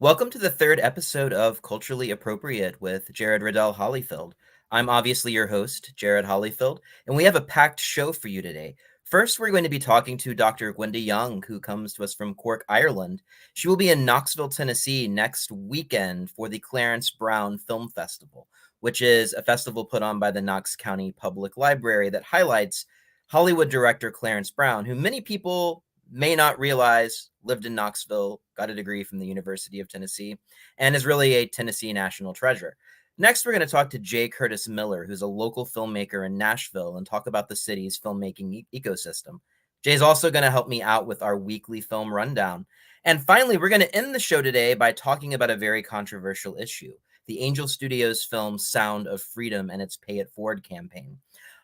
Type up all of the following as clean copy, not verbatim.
Welcome to the third episode of Culturally Appropriate with Jerod Hollyfield. I'm obviously your host, Jerod Hollyfield, and we have a packed show for you today. First, we're going to be talking to Dr. Gwenda Young, who comes to us from Cork, Ireland. She will be in Knoxville, Tennessee next weekend for the Clarence Brown Film Festival, which is a festival put on by the Knox County Public Library that highlights Hollywood director Clarence Brown, who many people may not realize lived in Knoxville, got a degree from the University of Tennessee, and is really a Tennessee national treasure. Next, we're going to talk to J. Curtis Miller, who's a local filmmaker in Nashville, and talk about the city's filmmaking ecosystem. Jay's also going to help me out with our weekly film rundown. And finally, we're going to end the show today by talking about a very controversial issue, the Angel Studios film Sound of Freedom and its Pay It Forward campaign.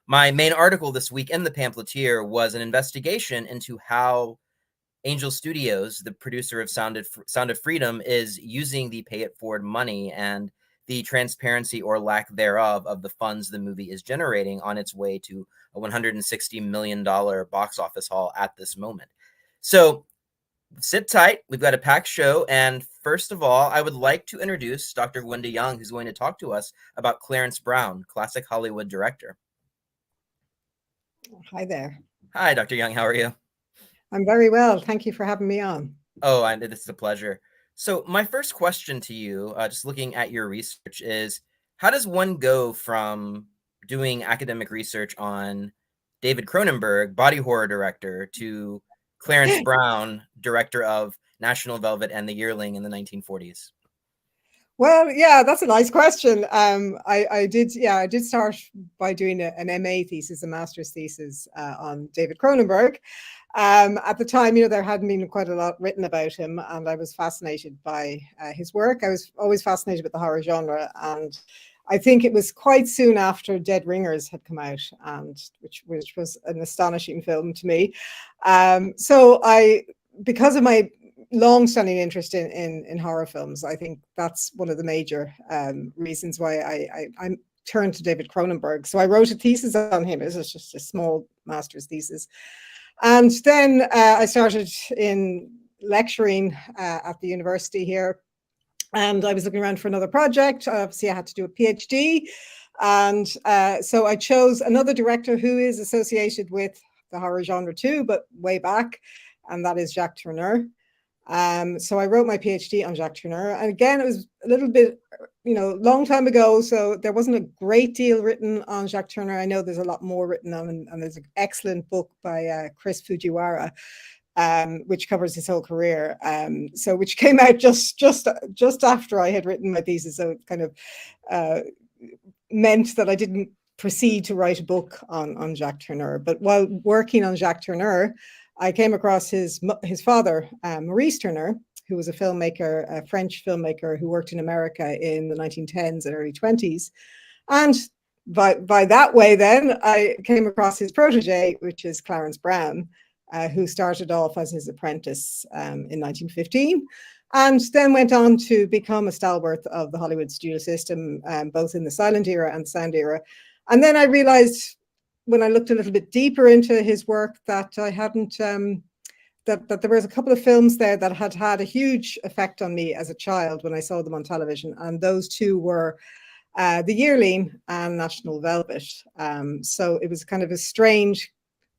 My main article this week in the Pamphleteer was an investigation into how Angel Studios, the producer of Sound of Freedom, is using the Pay It Forward money and the transparency or lack thereof of the funds the movie is generating on its way to a $160 million box office haul at this moment. So sit tight. We've got a packed show. And first of all, I would like to introduce Dr. Gwenda Young, who's going to talk to us about Clarence Brown, classic Hollywood director. Hi there. Hi, Dr. Young. How are you? I'm very well. Thank you for having me on. Oh, this is a pleasure. So my first question to you, just looking at your research, is how does one go from doing academic research on David Cronenberg, body horror director, to Clarence Brown, director of National Velvet and The Yearling in the 1940s? Well, yeah, that's a nice question. I did start by doing an MA thesis, a master's thesis on David Cronenberg. At the time, there hadn't been quite a lot written about him, and I was fascinated by his work. I was always fascinated with the horror genre, and I think it was quite soon after Dead Ringers had come out, and which was an astonishing film to me. Because of my long-standing interest in horror films, I think that's one of the major reasons why I turned to David Cronenberg. So I wrote a thesis on him. It was just a small master's thesis. And then I started in lecturing at the university here. And I was looking around for another project. Obviously, I had to do a PhD. And so I chose another director who is associated with the horror genre too, but way back. And that is Jacques Tourneur. So I wrote my PhD on Jacques Tourneur. And again, it was a little bit, long time ago. So there wasn't a great deal written on Jacques Tourneur. I know there's a lot more written on, and there's an excellent book by Chris Fujiwara, which covers his whole career. Which came out just after I had written my thesis. So it kind of meant that I didn't proceed to write a book on Jacques Tourneur. But while working on Jacques Tourneur, I came across his father, Maurice Tourneur, who was a filmmaker, a French filmmaker who worked in America in the 1910s and early 20s. And by that way, then, I came across his protege, which is Clarence Brown, who started off as his apprentice in 1915, and then went on to become a stalwart of the Hollywood studio system, both in the silent era and sound era. And then I realized, when I looked a little bit deeper into his work, that I hadn't, that there was a couple of films there that had had a huge effect on me as a child when I saw them on television. And those two were The Yearling and National Velvet. So it was kind of a strange,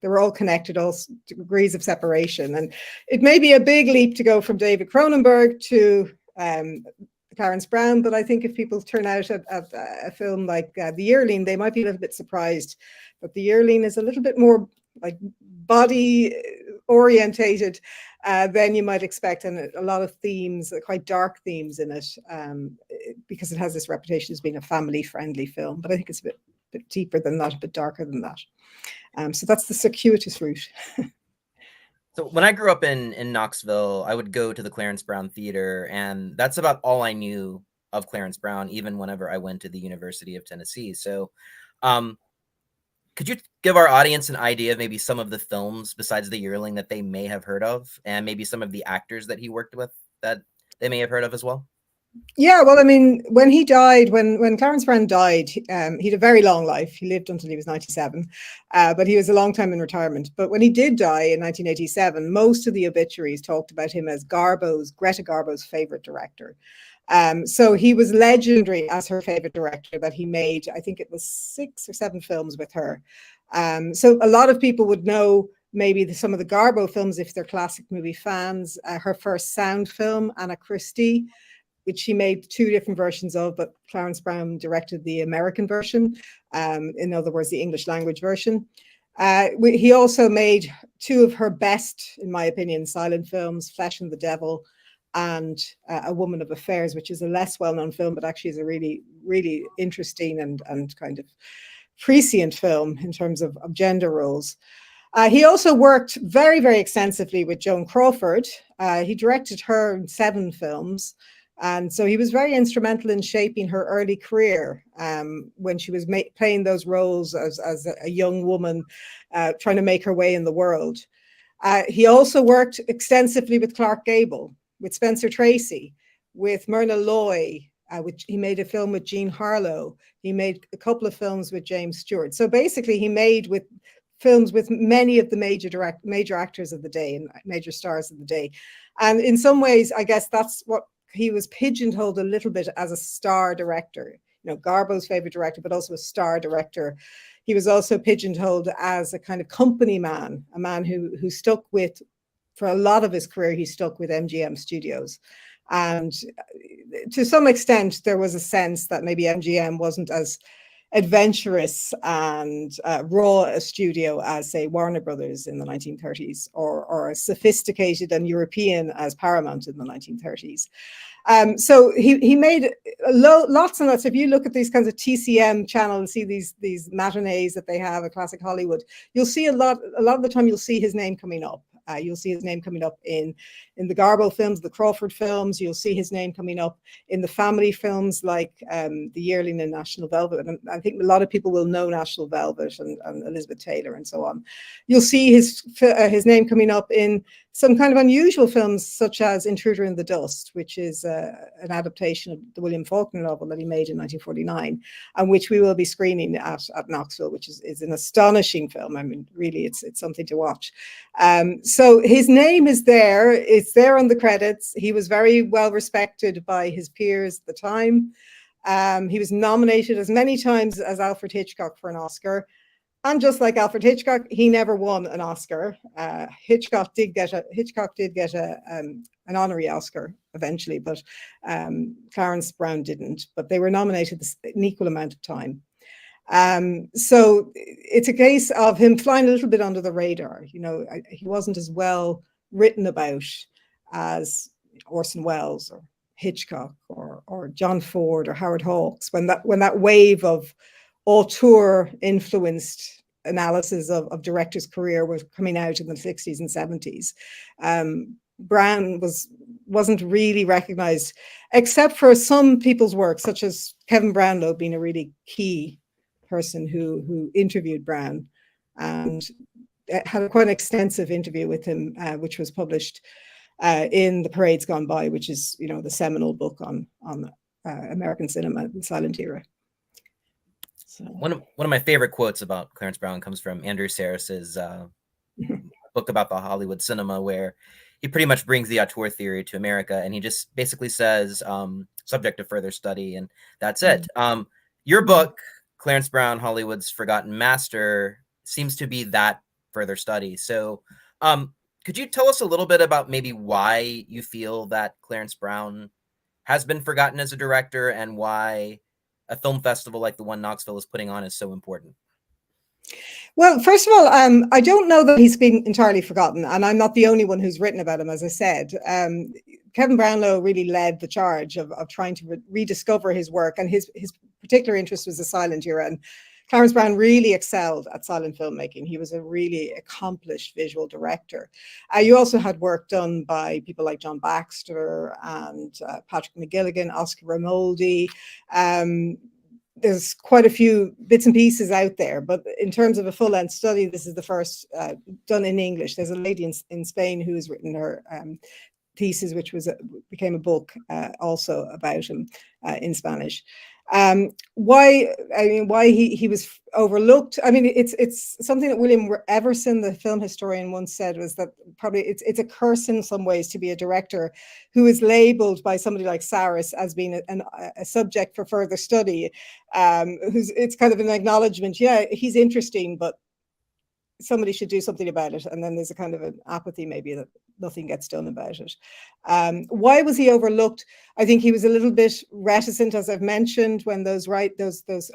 they were all connected, all degrees of separation. And it may be a big leap to go from David Cronenberg to Clarence Brown, but I think if people turn out at a film like The Yearling, they might be a little bit surprised. But The Yearling is a little bit more like body orientated than you might expect, and a lot of themes, quite dark themes in it, because it has this reputation as being a family-friendly film. But I think it's a bit deeper than that, a bit darker than that. So that's the circuitous route. So when I grew up in Knoxville, I would go to the Clarence Brown Theater, and that's about all I knew of Clarence Brown, even whenever I went to the University of Tennessee. So could you give our audience an idea of maybe some of the films besides The Yearling that they may have heard of, and maybe some of the actors that he worked with that they may have heard of as well? Yeah, well, I mean, when he died, when Clarence Brown died, he had a very long life. He lived until he was 97, but he was a long time in retirement. But when he did die in 1987, most of the obituaries talked about him as Greta Garbo's favorite director. So he was legendary as her favorite director, that he made, I think it was 6 or 7 films with her. So a lot of people would know maybe some of the Garbo films if they're classic movie fans. Her first sound film, Anna Christie, which she made 2 different versions of, but Clarence Brown directed the American version, in other words, the English language version. He also made 2 of her best, in my opinion, silent films, Flesh and the Devil and A Woman of Affairs, which is a less well-known film, but actually is a really, really interesting and kind of prescient film in terms of gender roles. He also worked very, very extensively with Joan Crawford. He directed her in 7 films. And so he was very instrumental in shaping her early career, when she was playing those roles as a young woman trying to make her way in the world. He also worked extensively with Clark Gable, with Spencer Tracy, with Myrna Loy, which he made a film with Jean Harlow. He made a couple of films with James Stewart. So basically he made films with many of the major actors of the day and major stars of the day. And in some ways, I guess that's what he was pigeonholed a little bit as a star director, Garbo's favorite director, but also a star director. He was also pigeonholed as a kind of company man, a man who stuck with, for a lot of his career, he stuck with MGM Studios. And to some extent, there was a sense that maybe MGM wasn't as adventurous and raw a studio as, say, Warner Brothers in the 1930s, or as sophisticated and European as Paramount in the 1930s. So he made lots and lots. If you look at these kinds of TCM channels, see these matinees that they have at Classic Hollywood, you'll see a lot of the time you'll see his name coming up. You'll see his name coming up in the Garbo films, the Crawford films. You'll see his name coming up in the family films like The Yearling and National Velvet. And I think a lot of people will know National Velvet and Elizabeth Taylor and so on. You'll see his name coming up in some kind of unusual films such as Intruder in the Dust, which is an adaptation of the William Faulkner novel that he made in 1949, and which we will be screening at Knoxville, which is an astonishing film. I mean, really, it's something to watch. So his name is there. It's there on the credits. He was very well respected by his peers at the time. He was nominated as many times as Alfred Hitchcock for an Oscar. And just like Alfred Hitchcock, he never won an Oscar. Hitchcock did get an honorary Oscar eventually, but Clarence Brown didn't. But they were nominated an equal amount of time. So it's a case of him flying a little bit under the radar. He wasn't as well written about as Orson Welles or Hitchcock or John Ford or Howard Hawks, when that wave of auteur influenced analysis of directors' career was coming out in the 60s and 70s. Brown wasn't really recognized, except for some people's work, such as Kevin Brownlow being a really key person who interviewed Brown and had quite an extensive interview with him, which was published in The Parades Gone By, which is the seminal book on American cinema in the silent era. So. One of my favorite quotes about Clarence Brown comes from Andrew Sarris's book about the Hollywood cinema, where he pretty much brings the auteur theory to America, and he just basically says, subject to further study, and that's it. Your book, Clarence Brown, Hollywood's Forgotten Master, seems to be that further study. So could you tell us a little bit about maybe why you feel that Clarence Brown has been forgotten as a director, and why a film festival like the one Knoxville is putting on is so important? Well, first of all, I don't know that he's been entirely forgotten, and I'm not the only one who's written about him, as I said. Kevin Brownlow really led the charge of trying to rediscover his work, and his particular interest was the silent era. And Clarence Brown really excelled at silent filmmaking. He was a really accomplished visual director. You also had work done by people like John Baxter and Patrick McGilligan, Oscar Ramoldi. There's quite a few bits and pieces out there, but in terms of a full-length study, this is the first done in English. There's a lady in Spain who has written thesis, which became a book also about him in Spanish. Why he was overlooked. I mean, it's something that William Everson, the film historian, once said, was that probably it's a curse in some ways to be a director who is labeled by somebody like Saris as being a subject for further study. It's kind of an acknowledgement. Yeah, he's interesting, but somebody should do something about it. And then there's a kind of an apathy, maybe, that nothing gets done about it. Why was he overlooked? I think he was a little bit reticent, as I've mentioned, when those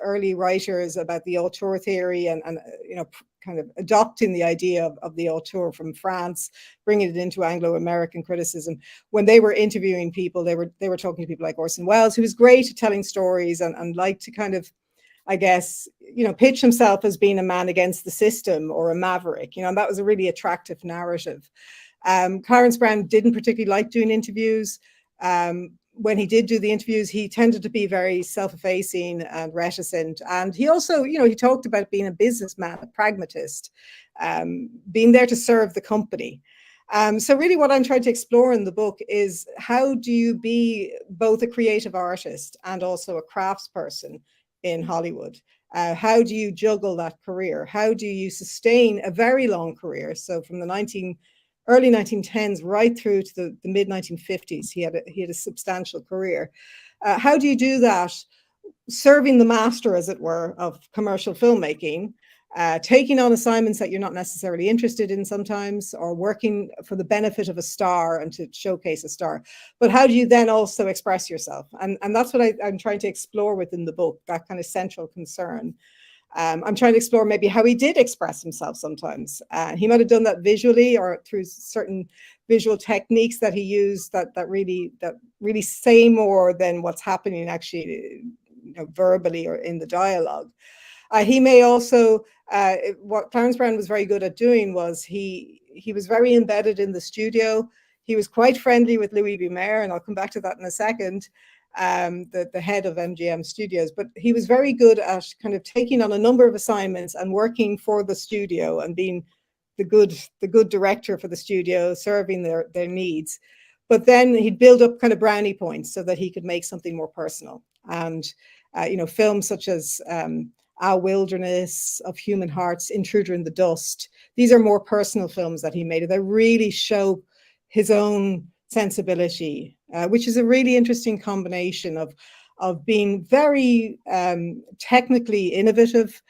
early writers about the auteur theory and kind of adopting the idea of the auteur from France, bringing it into Anglo-American criticism. When they were interviewing people, they were talking to people like Orson Welles, who was great at telling stories and liked to kind of, I guess, pitch himself as being a man against the system or a maverick, and that was a really attractive narrative. Clarence Brown didn't particularly like doing interviews. When he did do the interviews, he tended to be very self-effacing and reticent. And he also, he talked about being a businessman, a pragmatist, being there to serve the company. So really what I'm trying to explore in the book is, how do you be both a creative artist and also a craftsperson in Hollywood? How do you juggle that career? How do you sustain a very long career? So from the early 1910s right through to the mid 1950s, he had a substantial career. How do you do that, serving the master, as it were, of commercial filmmaking, taking on assignments that you're not necessarily interested in sometimes, or working for the benefit of a star and to showcase a star? But how do you then also express yourself? And that's what I'm trying to explore within the book, that kind of central concern. I'm trying to explore maybe how he did express himself sometimes. He might have done that visually or through certain visual techniques that he used that really say more than what's happening actually, verbally or in the dialogue. He may also, what Clarence Brown was very good at doing was he was very embedded in the studio. He was quite friendly with Louis B. Mayer, and I'll come back to that in a second, the head of MGM Studios. But he was very good at kind of taking on a number of assignments and working for the studio and being the good director for the studio, serving their needs. But then he'd build up kind of brownie points so that he could make something more personal. And films such as Our Wilderness, Of Human Hearts, Intruder in the Dust, these are more personal films that he made. They really show his own sensibility, which is a really interesting combination of being very technically innovative,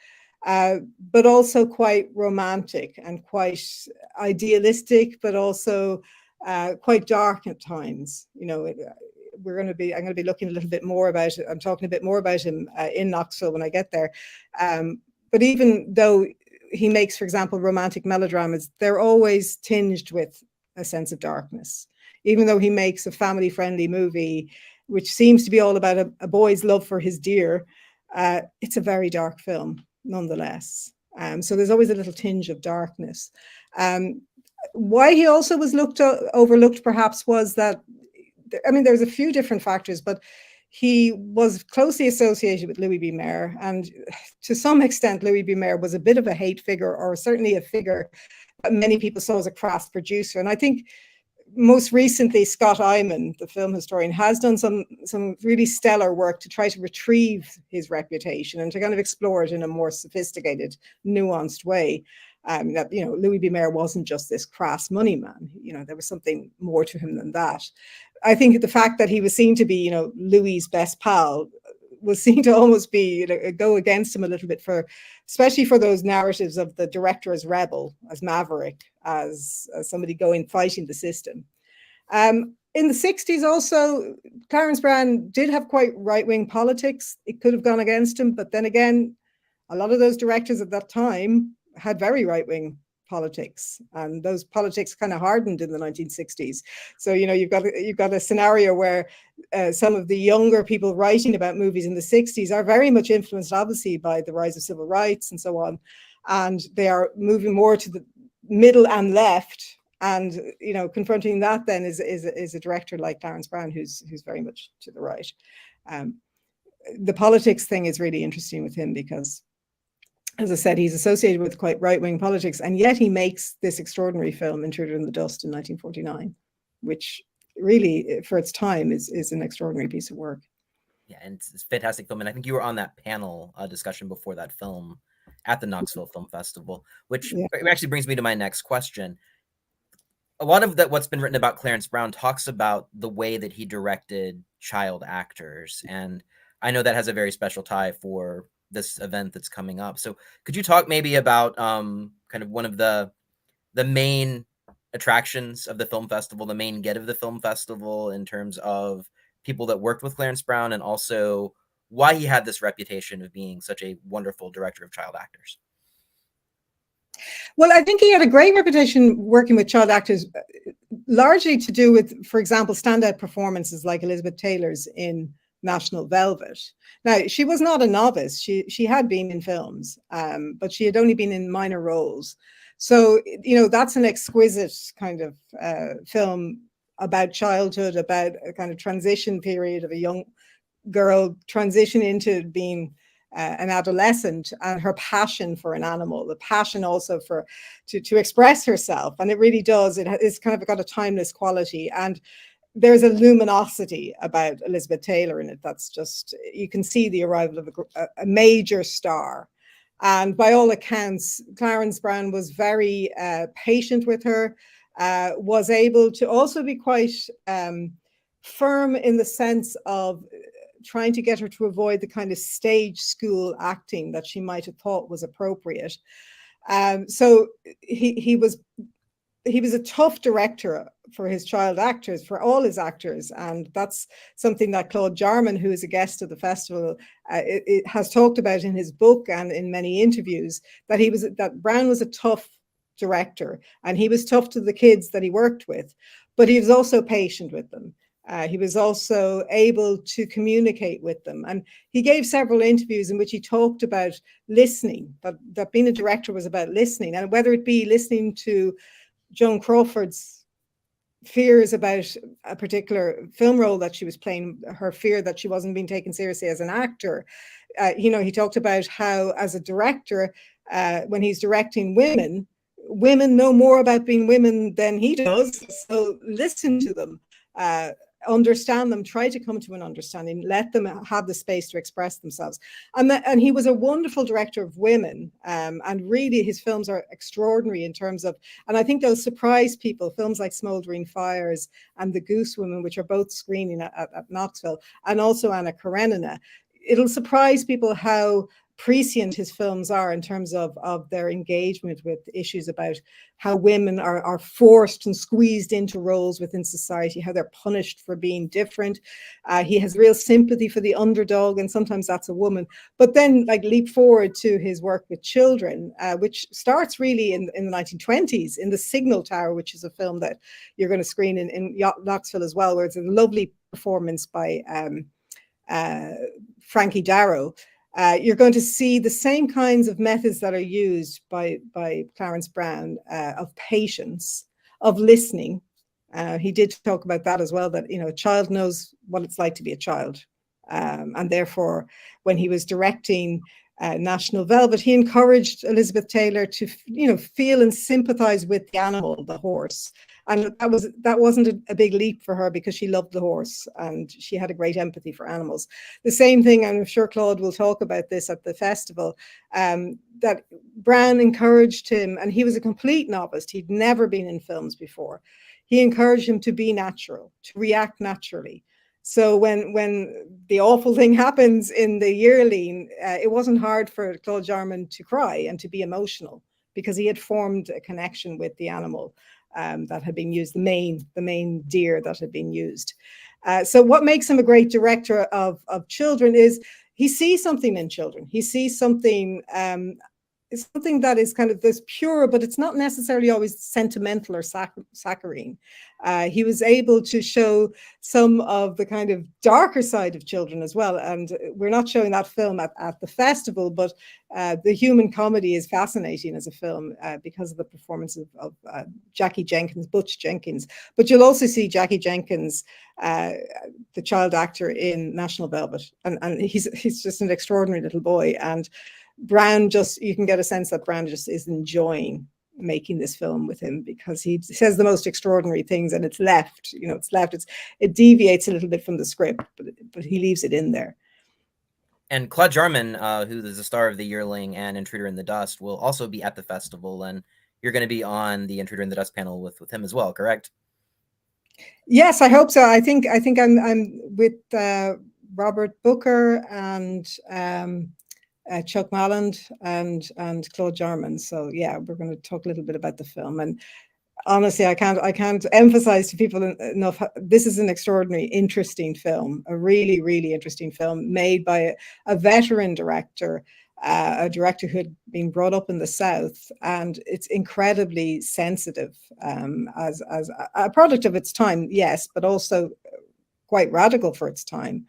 but also quite romantic and quite idealistic, but also quite dark at times. I'm going to be looking a little bit more about it. I'm talking a bit more about him in Knoxville when I get there. But even though he makes, for example, romantic melodramas, they're always tinged with a sense of darkness. Even though he makes a family-friendly movie, which seems to be all about a boy's love for his deer, it's a very dark film nonetheless. So there's always a little tinge of darkness. Why he also was overlooked perhaps was that, there's a few different factors, but he was closely associated with Louis B. Mayer. And to some extent, Louis B. Mayer was a bit of a hate figure, or certainly a figure that many people saw as a crass producer. And I think most recently, Scott Eyman, the film historian, has done some really stellar work to try to retrieve his reputation and to kind of explore it in a more sophisticated, nuanced way. That Louis B. Mayer wasn't just this crass money man. There was something more to him than that. I think the fact that he was seen to be, Louis's best pal, was seen to almost be go against him a little bit, especially for those narratives of the director as rebel, as maverick, as somebody fighting the system. In the 60s also, Clarence Brown did have quite right-wing politics. It could have gone against him, but then again, a lot of those directors at that time had very right-wing politics, and those politics kind of hardened in the 1960s. So you've got a scenario where some of the younger people writing about movies in the 60s are very much influenced, obviously, by the rise of civil rights and so on, and they are moving more to the middle and left. And confronting that then is a director like Clarence Brown, who's very much to the right. The politics thing is really interesting with him because, as I said, he's associated with quite right-wing politics, and yet he makes this extraordinary film, Intruder in the Dust, in 1949, which really, for its time, is an extraordinary piece of work. Yeah, and it's a fantastic film. And I think you were on that panel discussion before that film at the Knoxville Film Festival, which Yeah. actually brings me to my next question. A lot of that what's been written about Clarence Brown talks about the way that he directed child actors, and I know that has a very special tie for this event that's coming up. So could you talk maybe about kind of one of the main attractions of the film festival, the main get of the film festival in terms of people that worked with Clarence Brown, and also why he had this reputation of being such a wonderful director of child actors? Well, I think he had a great reputation working with child actors, largely to do with, for example, standout performances like Elizabeth Taylor's in National Velvet. Now, she was not a novice. She had been in films, but she had only been in minor roles. So, that's an exquisite kind of film about childhood, about a kind of transition period of a young girl transition into being an adolescent, and her passion for an animal, the passion also for to express herself. And it really does. It's kind of got a timeless quality. And there's a luminosity about Elizabeth Taylor in it that's just, you can see the arrival of a major star. And by all accounts, Clarence Brown was very patient with her, was able to also be quite firm in the sense of trying to get her to avoid the kind of stage school acting that she might have thought was appropriate. So he was a tough director for his child actors, for all his actors. And that's something that Claude Jarman, who is a guest of the festival, it has talked about in his book and in many interviews, that Brown was a tough director, and he was tough to the kids that he worked with, but he was also patient with them. He was also able to communicate with them. And he gave several interviews in which he talked about listening, that being a director was about listening, and whether it be listening to Joan Crawford's fears about a particular film role that she was playing, her fear that she wasn't being taken seriously as an actor. He talked about how, as a director, when he's directing women know more about being women than he does. So listen to them, understand them, try to come to an understanding, let them have the space to express themselves. And he was a wonderful director of women, and really his films are extraordinary in terms of, and I think they'll surprise people, films like Smouldering Fires and The Goose Woman, which are both screening at Knoxville, and also Anna Karenina. It'll surprise people how prescient his films are in terms of their engagement with issues about how women are forced and squeezed into roles within society, how they're punished for being different. He has real sympathy for the underdog, and sometimes that's a woman. But then, leap forward to his work with children, which starts really in the 1920s in The Signal Tower, which is a film that you're going to screen in Knoxville as well, where it's a lovely performance by Frankie Darro. You're going to see the same kinds of methods that are used by Clarence Brown, of patience, of listening. He did talk about that as well, that, a child knows what it's like to be a child. And therefore, when he was directing National Velvet, he encouraged Elizabeth Taylor to, feel and sympathize with the animal, the horse. And that wasn't a big leap for her, because she loved the horse and she had a great empathy for animals. The same thing, I'm sure Claude will talk about this at the festival, that Brown encouraged him, and he was a complete novice. He'd never been in films before. He encouraged him to be natural, to react naturally. So when the awful thing happens in the yearling, it wasn't hard for Claude Jarman to cry and to be emotional, because he had formed a connection with the animal that had been used, the main deer that had been used. So what makes him a great director of children is he sees something in children. He sees something, it's something that is kind of this pure, but it's not necessarily always sentimental or saccharine. He was able to show some of the kind of darker side of children as well. And we're not showing that film at the festival, but The Human Comedy is fascinating as a film because of the performance of Jackie Jenkins, Butch Jenkins. But you'll also see Jackie Jenkins, the child actor in National Velvet. And he's just an extraordinary little boy. And Brown you can get a sense that Brown just is enjoying making this film with him, because he says the most extraordinary things, and it's left, it deviates a little bit from the script, but he leaves it in there. And Claude Jarman, who is the star of The Yearling and Intruder in the Dust, will also be at the festival, and you're going to be on the Intruder in the Dust panel with him as well, correct? Yes, I hope so. I think I'm with Robert Booker and Chuck Malland and Claude Jarman. So yeah, we're going to talk a little bit about the film. And honestly, I can't emphasize to people enough. This is an extraordinary, interesting film, a really, really interesting film made by a veteran director, a director who had been brought up in the South, and it's incredibly sensitive as a product of its time, yes, but also quite radical for its time.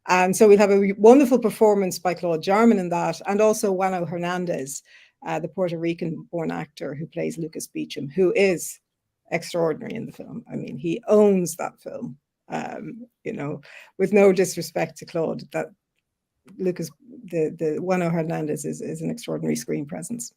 And so we'll have a wonderful performance by Claude Jarman in that, and also Juano Hernandez, the Puerto Rican-born actor who plays Lucas Beecham, who is extraordinary in the film. I mean, he owns that film, with no disrespect to Claude. That Lucas, the Juano Hernandez is an extraordinary screen presence.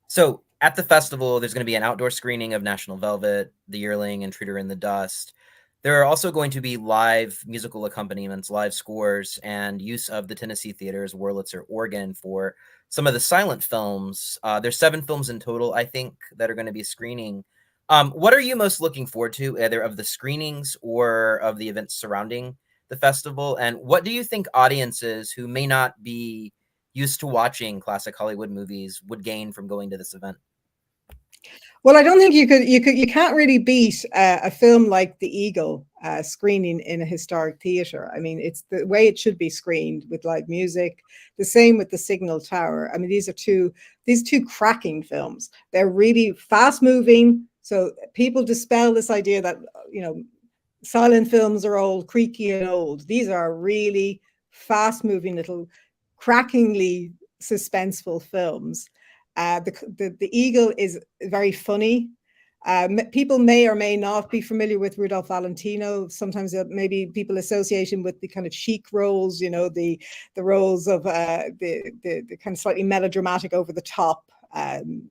So at the festival, there's going to be an outdoor screening of National Velvet, The Yearling, Intruder in the Dust. There are also going to be live musical accompaniments, live scores, and use of the Tennessee Theater's Wurlitzer organ for some of the silent films. There's 7 films in total, I think, that are going to be screening. What are you most looking forward to, either of the screenings or of the events surrounding the festival? And what do you think audiences who may not be used to watching classic Hollywood movies would gain from going to this event? Well, I don't think you can't really beat a film like The Eagle screening in a historic theater. I mean, it's the way it should be screened, with live music. The same with The Signal Tower. I mean, these two cracking films. They're really fast moving. So people dispel this idea that, silent films are old, creaky and old. These are really fast moving, little crackingly suspenseful films. The Eagle is very funny. People may or may not be familiar with Rudolph Valentino. Sometimes maybe people associate him with the kind of chic roles, the roles of the kind of slightly melodramatic, over the top, kind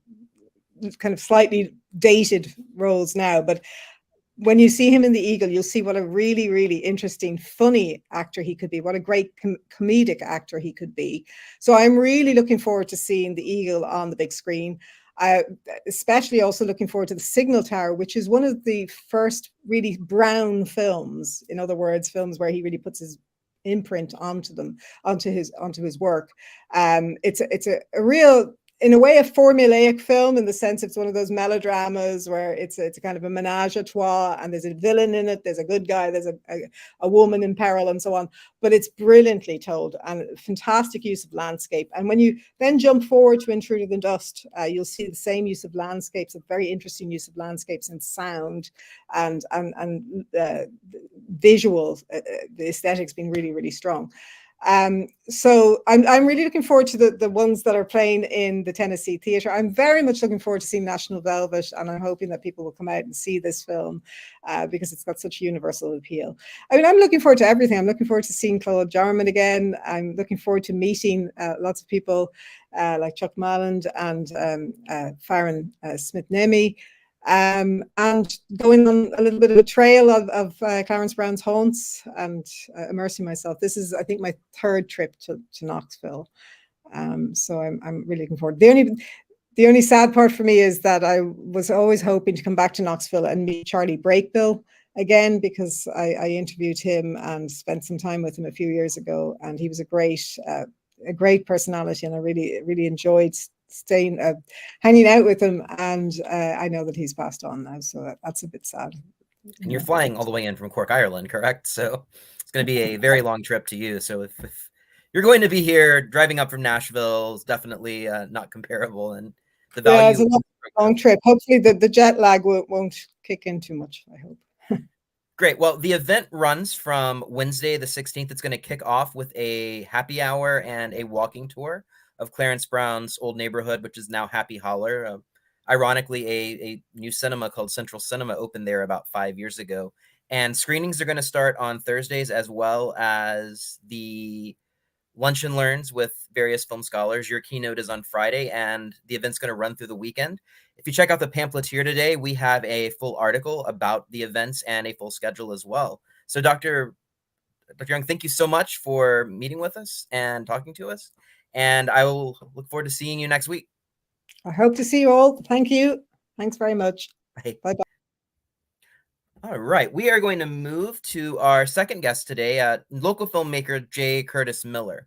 of slightly dated roles now. But when you see him in The Eagle, you'll see what a really, really interesting, funny actor he could be, what a great comedic actor he could be. So I'm really looking forward to seeing The Eagle on the big screen. Especially also looking forward to The Signal Tower, which is one of the first really brown films. In other words, films where he really puts his imprint onto his work. It's a real, in a way, a formulaic film, in the sense it's one of those melodramas where it's a kind of a menage a trois, and there's a villain in it, there's a good guy, there's a woman in peril, and so on. But it's brilliantly told, and fantastic use of landscape. And when you then jump forward to Intruder in the Dust, you'll see the same use of landscapes, a very interesting use of landscapes and sound and visual, the aesthetics being really, really strong. So I'm really looking forward to the ones that are playing in the Tennessee Theater. I'm very much looking forward to seeing National Velvet, and I'm hoping that people will come out and see this film because it's got such universal appeal. I mean, I'm looking forward to everything. I'm looking forward to seeing Claude Jarman again. I'm looking forward to meeting lots of people like Chuck Malland and Farron Smith-Nemi. And going on a little bit of a trail of Clarence Brown's haunts, and immersing myself. This is, I think, my 3rd trip to Knoxville. So I'm really looking forward. The only sad part for me is that I was always hoping to come back to Knoxville and meet Charlie Brakebill again, because I interviewed him and spent some time with him a few years ago, and he was a great personality, and I really, really enjoyed hanging out with him. And I know that he's passed on now, so that's a bit sad. And you're flying all the way in from Cork, Ireland, correct? So it's going to be a very long trip to you. So if you're going to be here, driving up from Nashville is definitely not comparable, and the value. Yeah, it's a long trip. Hopefully the jet lag won't kick in too much, I hope. Great. Well, the event runs from Wednesday the 16th. It's going to kick off with a happy hour and a walking tour of Clarence Brown's old neighborhood, which is now Happy Holler. Ironically, a new cinema called Central Cinema opened there about 5 years ago. And screenings are going to start on Thursdays, as well as the lunch and learns with various film scholars. Your keynote is on Friday, and the event's going to run through the weekend. if you check out the pamphleteer today, we have a full article about the events and a full schedule as well. So Dr. Young, thank you so much for meeting with us and talking to us. And I will look forward to seeing you next week. I hope to see you all. Thank you. Thanks very much. Bye. Bye-bye. All right, we are going to move to our second guest today, local filmmaker J. Curtis Miller.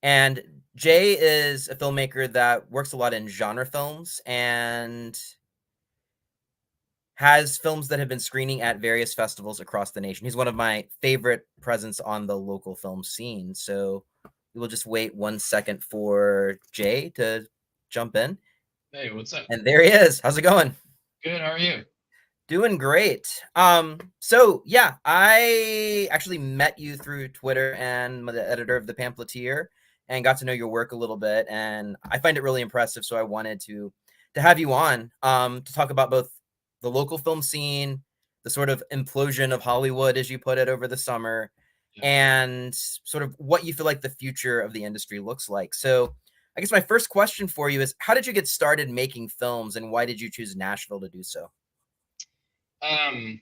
And Jay is a filmmaker that works a lot in genre films and has films that have been screening at various festivals across the nation. He's one of my favorite presence on the local film scene. So we will just wait 1 second for Jay to jump in. Hey, what's up? And there he is. How's it going? Good. How are you? Doing great. So yeah, I actually met you through Twitter and the editor of the pamphleteer and got to know your work a little bit. And I find it really impressive. So I wanted to have you on to talk about both the local film scene, the sort of implosion of Hollywood, as you put it, over the summer, and sort of what you feel like the future of the industry looks like. So I guess my first question for you is, how did you get started making films and why did you choose Nashville to do so? I've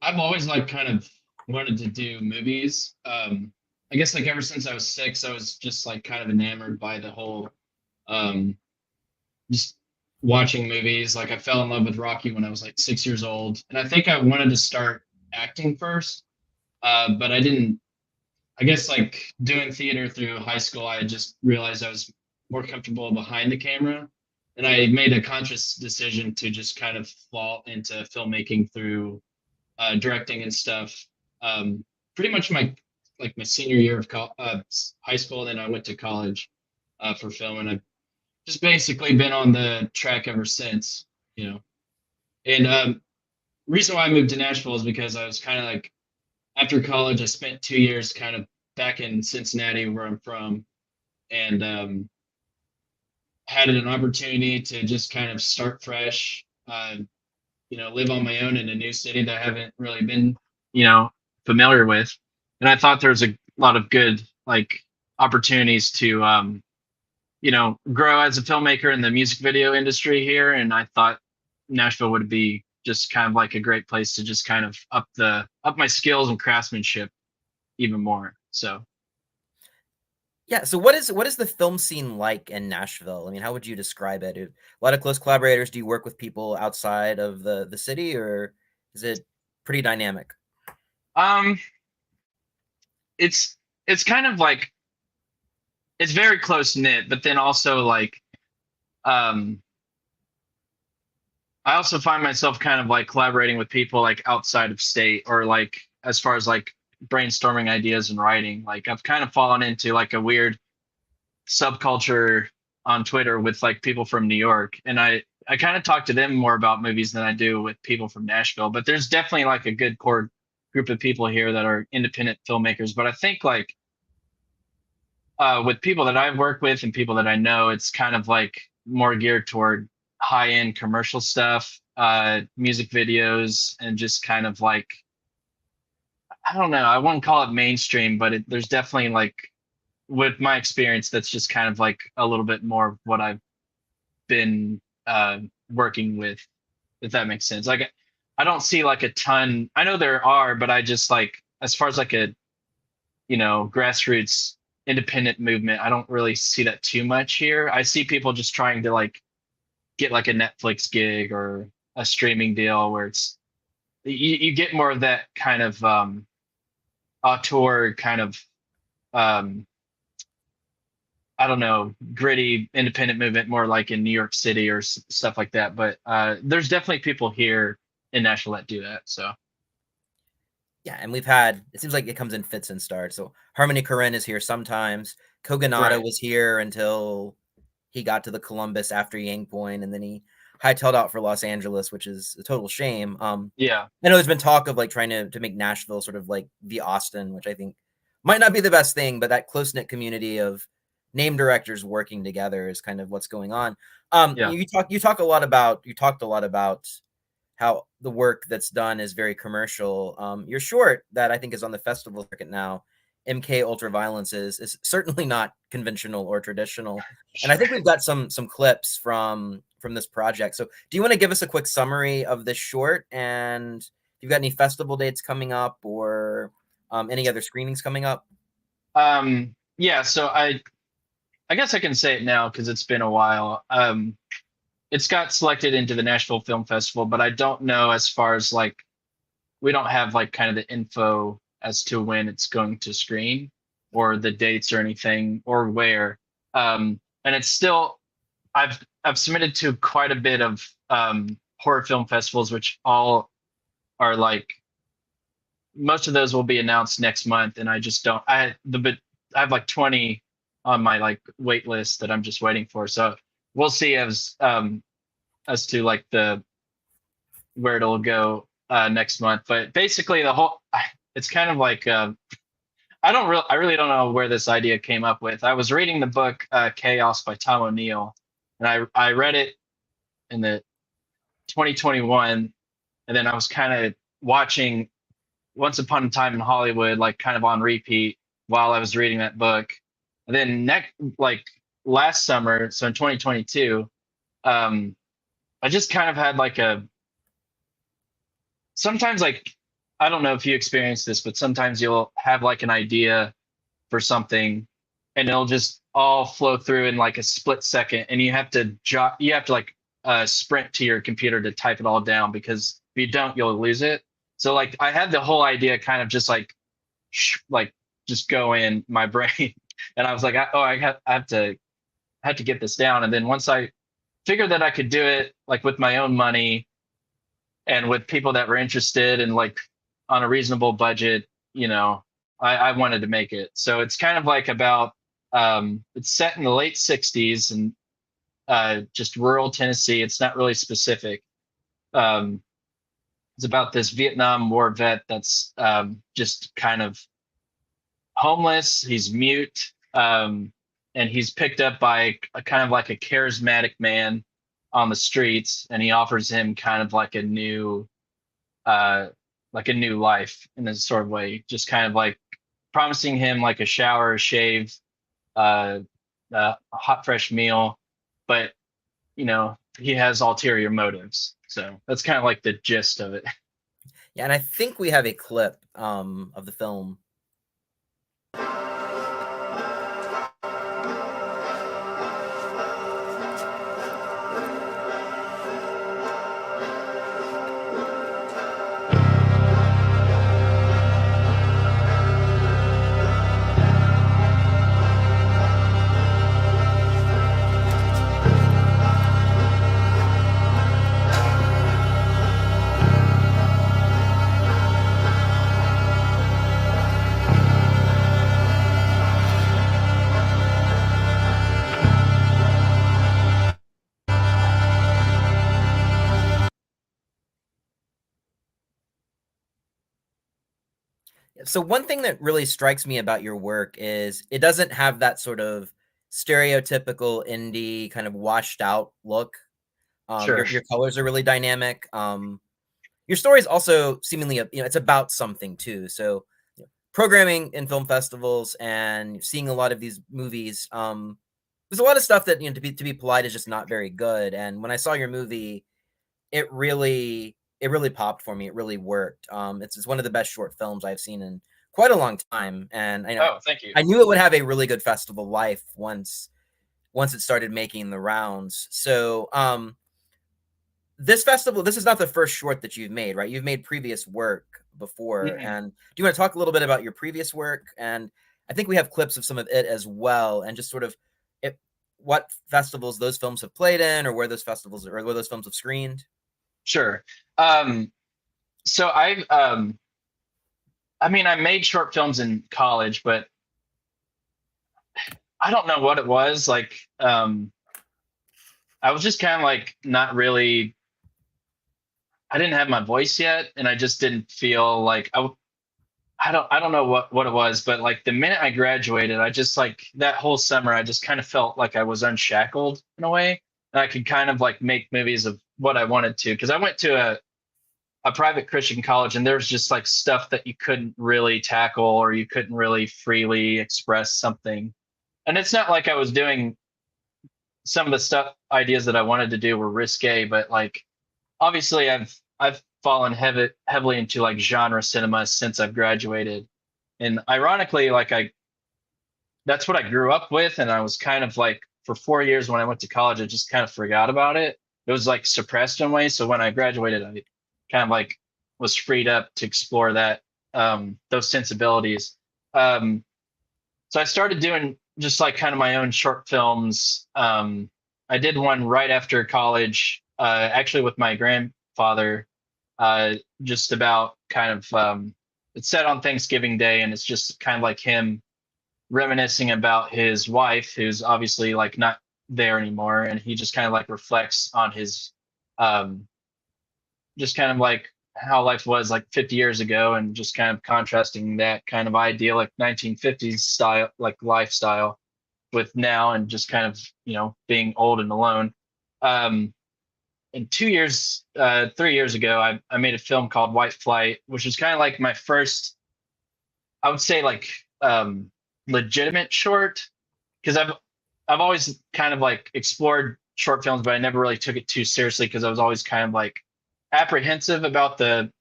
always like kind of wanted to do movies. I guess like ever since I was 6, I was just like kind of enamored by the whole, just watching movies. Like I fell in love with Rocky when I was like 6 years old, and I think I wanted to start acting first, but I didn't. I guess like doing theater through high school, I just realized I was more comfortable behind the camera, and I made a conscious decision to just kind of fall into filmmaking through directing and stuff. Pretty much my senior year of high school, then I went to college for film, and I've just basically been on the track ever since, you know. And reason why I moved to Nashville is because I was kind of like, after college, I spent 2 years kind of back in Cincinnati, where I'm from, and had an opportunity to just kind of start fresh, live on my own in a new city that I haven't really been, familiar with. And I thought there was a lot of good like opportunities to, grow as a filmmaker in the music video industry here. And I thought Nashville would be just kind of like a great place to just kind of up my skills and craftsmanship even more. So yeah, so what is the film scene like in Nashville? I mean, how would you describe it? A lot of close collaborators. Do you work with people outside of the city, or is it pretty dynamic? It's kind of like, it's very close knit, but then also like I also find myself kind of like collaborating with people like outside of state, or like as far as like brainstorming ideas and writing. Like I've kind of fallen into like a weird subculture on Twitter with like people from New York, and I kind of talk to them more about movies than I do with people from Nashville. But there's definitely like a good core group of people here that are independent filmmakers. But I think like with people that I've worked with and people that I know, it's kind of like more geared toward high-end commercial stuff, music videos, and just kind of like, I don't know, I wouldn't call it mainstream, but there's definitely like, with my experience, that's just kind of like a little bit more of what I've been working with, if that makes sense. Like I don't see like a ton, I know there are, but I just like, as far as like a, grassroots independent movement, I don't really see that too much here. I see people just trying to like get like a Netflix gig or a streaming deal where it's, you get more of that kind of auteur kind of I don't know, gritty independent movement, more like in New York City or stuff like that. But there's definitely people here in Nashville that do that. So yeah, and we've had, it seems like it comes in fits and starts. So Harmony Korine is here sometimes. Kogonada right. was here until he got to the Columbus after Yang Point, and then he hightailed out for Los Angeles, which is a total shame. Yeah. I know there's been talk of like trying to make Nashville sort of like the Austin, which I think might not be the best thing, but that close-knit community of name directors working together is kind of what's going on. Yeah. You talked a lot about how the work that's done is very commercial. Your short that I think is on the festival circuit now MK Ultraviolence is certainly not conventional or traditional. And I think we've got some clips from this project. So do you want to give us a quick summary of this short, and you've got any festival dates coming up, or any other screenings coming up? Yeah, so I guess I can say it now because it's been a while. It's got selected into the Nashville Film Festival, but I don't know as far as like we don't have like kind of the info as to when it's going to screen or the dates or anything or where. And it's still I've submitted to quite a bit of horror film festivals, which all are like most of those will be announced next month, and I just don't. I have like 20 on my like wait list that I'm just waiting for. So we'll see as to like the where it'll go next month. But basically, the whole it's kind of like I really don't know where this idea came up with. I was reading the book Chaos by Tom O'Neill, and I read it in the 2021, and then I was kind of watching Once Upon a Time in Hollywood, like kind of on repeat while I was reading that book. And then like last summer, so in 2022, I just kind of had like sometimes like, I don't know if you experience this, but sometimes you'll have like an idea for something and it'll just all flow through in like a split second, and you have to like sprint to your computer to type it all down, because if you don't, you'll lose it. So like I had the whole idea kind of just like just go in my brain, and I was like, I have to get this down. And then once I figured that I could do it like with my own money and with people that were interested and like on a reasonable budget, I wanted to make it. So it's kind of like about it's set in the late 60s and just rural Tennessee. It's not really specific. It's about this Vietnam War vet that's just kind of homeless. He's mute, and he's picked up by a kind of like a charismatic man on the streets, and he offers him kind of like a new life in a sort of way, just kind of like promising him like a shower, a shave, a hot fresh meal, but he has ulterior motives. So that's kind of like the gist of it. Yeah, and I think we have a clip of the film. So one thing that really strikes me about your work is it doesn't have that sort of stereotypical indie kind of washed out look. Sure. Your colors are really dynamic. Your story is also seemingly it's about something too. So programming in film festivals and seeing a lot of these movies, there's a lot of stuff that to be polite is just not very good. And when I saw your movie, it really popped for me. It really worked. It's one of the best short films I've seen in quite a long time. And Thank you. I knew it would have a really good festival life once it started making the rounds. So this festival, this is not the first short that you've made, right? You've made previous work before. Mm-hmm. And do you want to talk a little bit about your previous work? And I think we have clips of some of it as well, and just sort of what festivals those films have played in, or where those films have screened. Sure. So I made short films in college, but I don't know what it was. Like, I was just kind of like not really, I didn't have my voice yet, and I just didn't feel like I don't know what it was, but like the minute I graduated, I just like that whole summer, I just kind of felt like I was unshackled in a way, and I could kind of like make movies of what I wanted to. Because I went to a private Christian college, and there's just like stuff that you couldn't really tackle or you couldn't really freely express something. And it's not like I was doing some of the stuff ideas that I wanted to do were risque, but like obviously I've fallen heavily into like genre cinema since I've graduated. And ironically, like I that's what I grew up with, and I was kind of like for 4 years when I went to college, I just kind of forgot about it. It was like suppressed in ways. So when I graduated, I kind of like was freed up to explore that those sensibilities. Um, so I started doing just like kind of my own short films. I did one right after college, actually with my grandfather, just about kind of it's set on Thanksgiving Day, and it's just kind of like him reminiscing about his wife, who's obviously like not there anymore, and he just kind of like reflects on his um, just kind of like how life was like 50 years ago, and just kind of contrasting that kind of idyllic 1950s style like lifestyle with now, and just kind of being old and alone. um and 2 years 3 years ago, I made a film called White Flight, which is kind of like my first, I would say, like legitimate short, because I've always kind of like explored short films, but I never really took it too seriously because I was always kind of like apprehensive about the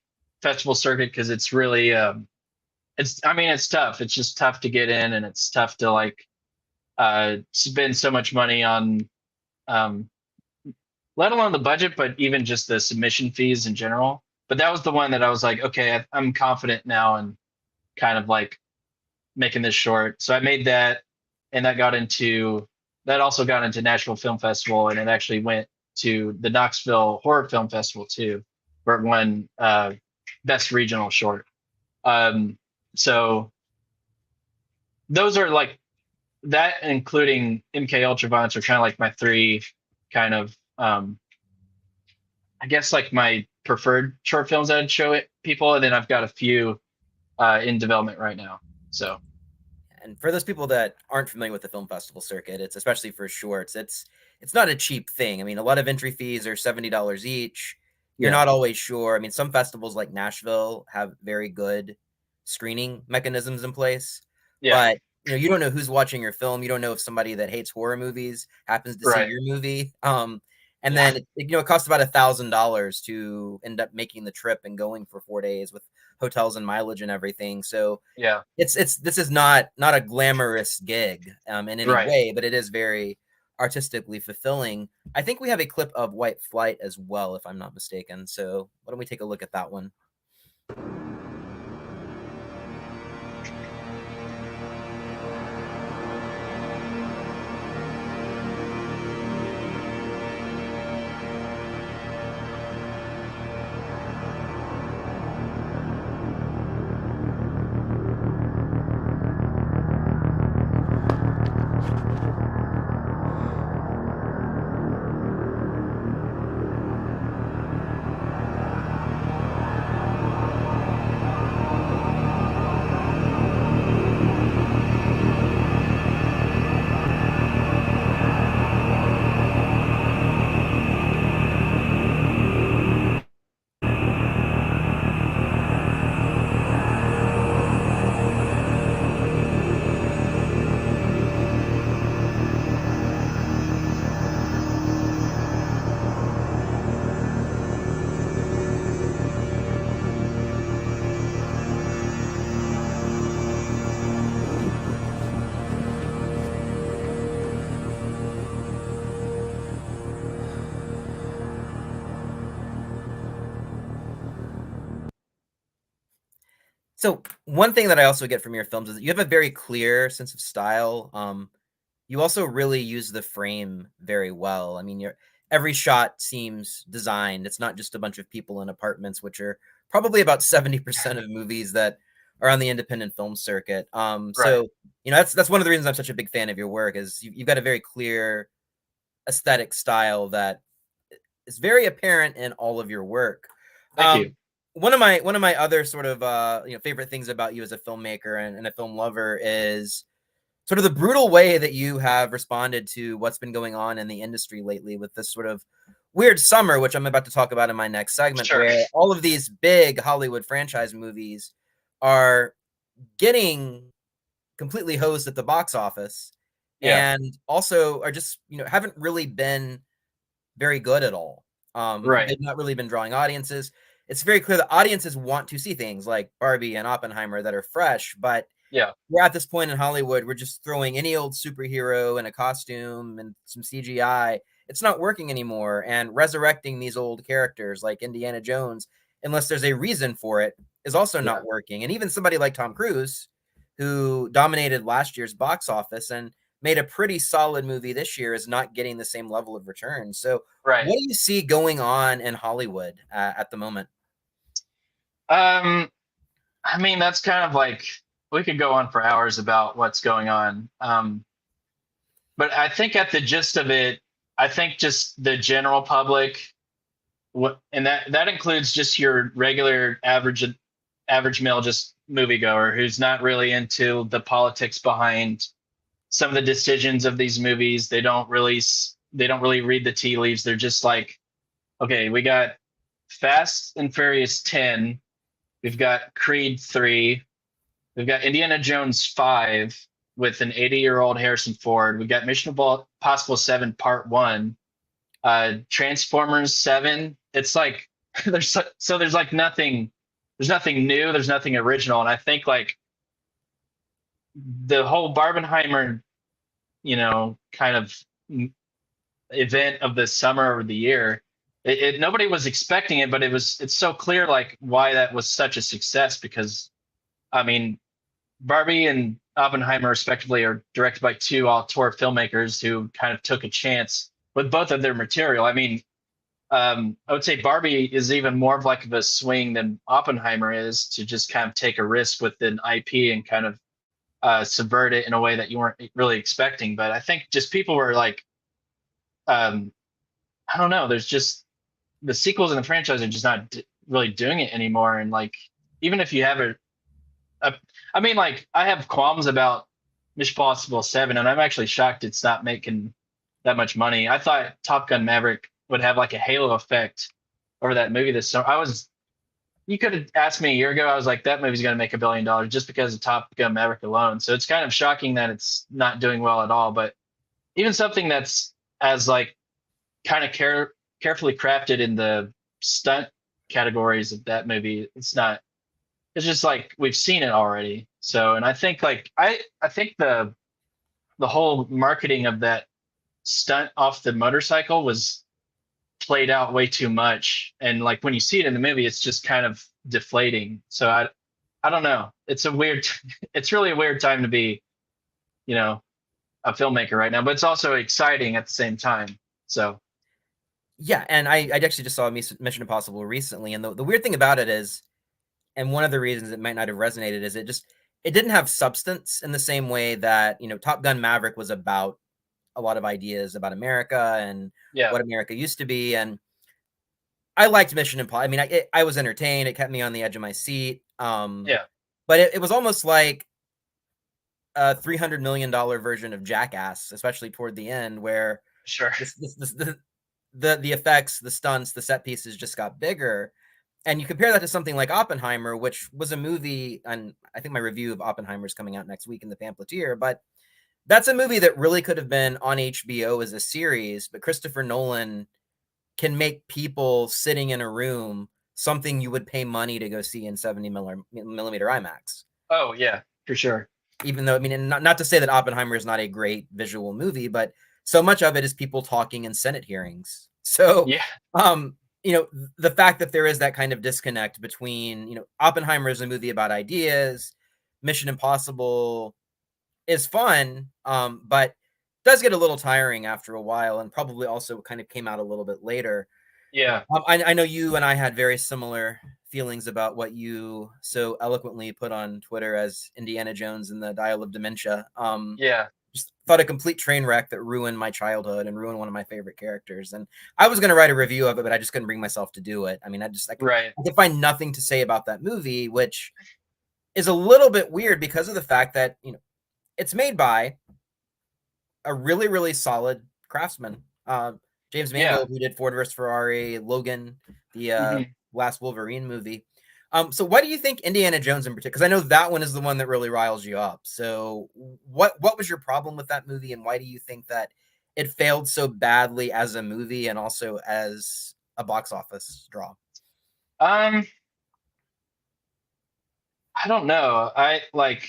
festival circuit, because it's really it's, I mean, it's tough. It's just tough to get in, and it's tough to like spend so much money on um let alone the budget, but even just the submission fees in general. But that was the one that I was like, okay, I'm confident now, and kind of like making this short. So I made that, and that also got into Nashville Film Festival, and it actually went to the Knoxville Horror Film Festival too, where it won best regional short. So those are like that, including MK Ultraviolence, are kind of like my three kind of I guess like my preferred short films that I'd show it people, and then I've got a few in development right now. So And for those people that aren't familiar with the film festival circuit, it's especially for shorts, it's not a cheap thing. I mean, a lot of entry fees are $70 each. You're yeah, not always sure. I mean, some festivals like Nashville have very good screening mechanisms in place, yeah, but you don't know who's watching your film. You don't know if somebody that hates horror movies happens to see right, your movie. And yeah, then it costs about $1,000 to end up making the trip and going for 4 days with hotels and mileage and everything. So yeah, it's this is not a glamorous gig in any right. way, but it is very artistically fulfilling. I think we have a clip of White Flight as well, if I'm not mistaken. So why don't we take a look at that one? So one thing that I also get from your films is that you have a very clear sense of style. You also really use the frame very well. I mean, every shot seems designed. It's not just a bunch of people in apartments, which are probably about 70% of movies that are on the independent film circuit. Right. So that's one of the reasons I'm such a big fan of your work is you've got a very clear aesthetic style that is very apparent in all of your work. Thank you. One of my other sort of favorite things about you as a filmmaker and a film lover is sort of the brutal way that you have responded to what's been going on in the industry lately with this sort of weird summer, which I'm about to talk about in my next segment, Sure. where all of these big Hollywood franchise movies are getting completely hosed at the box office, Yeah. and also are just, haven't really been very good at all. Right. They've not really been drawing audiences. It's very clear that audiences want to see things like Barbie and Oppenheimer that are fresh, but Yeah. we're at this point in Hollywood, we're just throwing any old superhero in a costume and some CGI. It's not working anymore. And resurrecting these old characters like Indiana Jones, unless there's a reason for it, is also Yeah. not working. And even somebody like Tom Cruise, who dominated last year's box office and made a pretty solid movie this year, is not getting the same level of return. So, Right. what do you see going on in Hollywood at the moment? I mean, that's kind of like we could go on for hours about what's going on. But I think at the gist of it, I think just the general public, and that includes just your regular average male, just moviegoer who's not really into the politics behind some of the decisions of these movies. They don't really read the tea leaves. They're just like, okay, we got Fast and Furious 10, we've got Creed 3, we've got Indiana Jones 5 with an 80-year-old Harrison Ford. We've got Mission Impossible 7 Part 1, Transformers 7. It's like there's like nothing, there's nothing new, there's nothing original. And I think like the whole Barbenheimer, kind of event of the summer or the year, nobody was expecting it, but it's so clear like why that was such a success, because I mean, Barbie and Oppenheimer respectively are directed by two auteur filmmakers who kind of took a chance with both of their material. I mean, I would say Barbie is even more of like of a swing than Oppenheimer is, to just kind of take a risk with an IP and kind of subvert it in a way that you weren't really expecting. But I think just people were like, um, I don't know, there's just the sequels in the franchise are just not really doing it anymore. And like, even if you have a I mean, like, I have qualms about Mission Impossible 7, and I'm actually shocked it's not making that much money. I thought Top Gun Maverick would have like a halo effect over that movie this summer. You could have asked me a year ago, I was like, that movie's going to make $1 billion just because of Top Gun Maverick alone. So it's kind of shocking that it's not doing well at all. But even something that's as like kind of carefully crafted in the stunt categories of that movie, it's just like we've seen it already. So, and I think like I think the whole marketing of that stunt off the motorcycle was played out way too much, and like when you see it in the movie, it's just kind of deflating. So I don't know, it's a weird it's really a weird time to be, you know a filmmaker right now, but it's also exciting at the same time. So Yeah, and I actually just saw Mission Impossible recently, and the weird thing about it is, and one of the reasons it might not have resonated, is it didn't have substance in the same way that, Top Gun Maverick was about a lot of ideas about America and yeah. what America used to be. And I liked Mission Impossible. I mean, I was entertained. It kept me on the edge of my seat. Yeah. But it was almost like a $300 million version of Jackass, especially toward the end, where Sure. the effects, the stunts, the set pieces just got bigger. And you compare that to something like Oppenheimer, which was a movie, and I think my review of Oppenheimer is coming out next week in the Pamphleteer, but that's a movie that really could have been on HBO as a series. But Christopher Nolan can make people sitting in a room something you would pay money to go see in 70 millimeter IMAX. Oh yeah, for sure. Even though, I mean, and not to say that Oppenheimer is not a great visual movie, but so much of it is people talking in Senate hearings. So, Yeah. the fact that there is that kind of disconnect between, Oppenheimer is a movie about ideas, Mission Impossible is fun, but does get a little tiring after a while, and probably also kind of came out a little bit later. Yeah. I know you and I had very similar feelings about what you so eloquently put on Twitter as Indiana Jones and the Dial of Dementia. Yeah. Just thought a complete train wreck that ruined my childhood and ruined one of my favorite characters. And I was going to write a review of it, but I just couldn't bring myself to do it. I mean, Right. I could find nothing to say about that movie, which is a little bit weird because of the fact that, it's made by a really, really solid craftsman. James Yeah. Mangold, who did Ford vs. Ferrari, Logan, the Mhm. last Wolverine movie. So why do you think Indiana Jones in particular? Because I know that one is the one that really riles you up. So what was your problem with that movie, and why do you think that it failed so badly as a movie and also as a box office draw? Um, I don't know. I like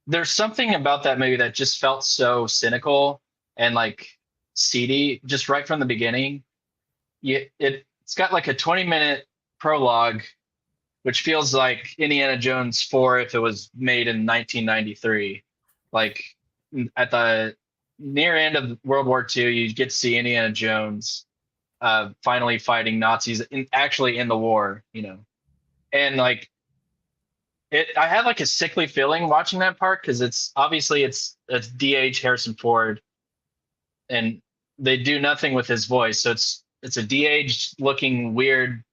there's something about that movie that just felt so cynical and like seedy just right from the beginning. It's got like a 20-minute prologue, which feels like Indiana Jones 4 if it was made in 1993. Like at the near end of World War II, you get to see Indiana Jones finally fighting Nazis actually in the war, and like I had like a sickly feeling watching that part because it's DH Harrison Ford, and they do nothing with his voice, so it's a DH looking weird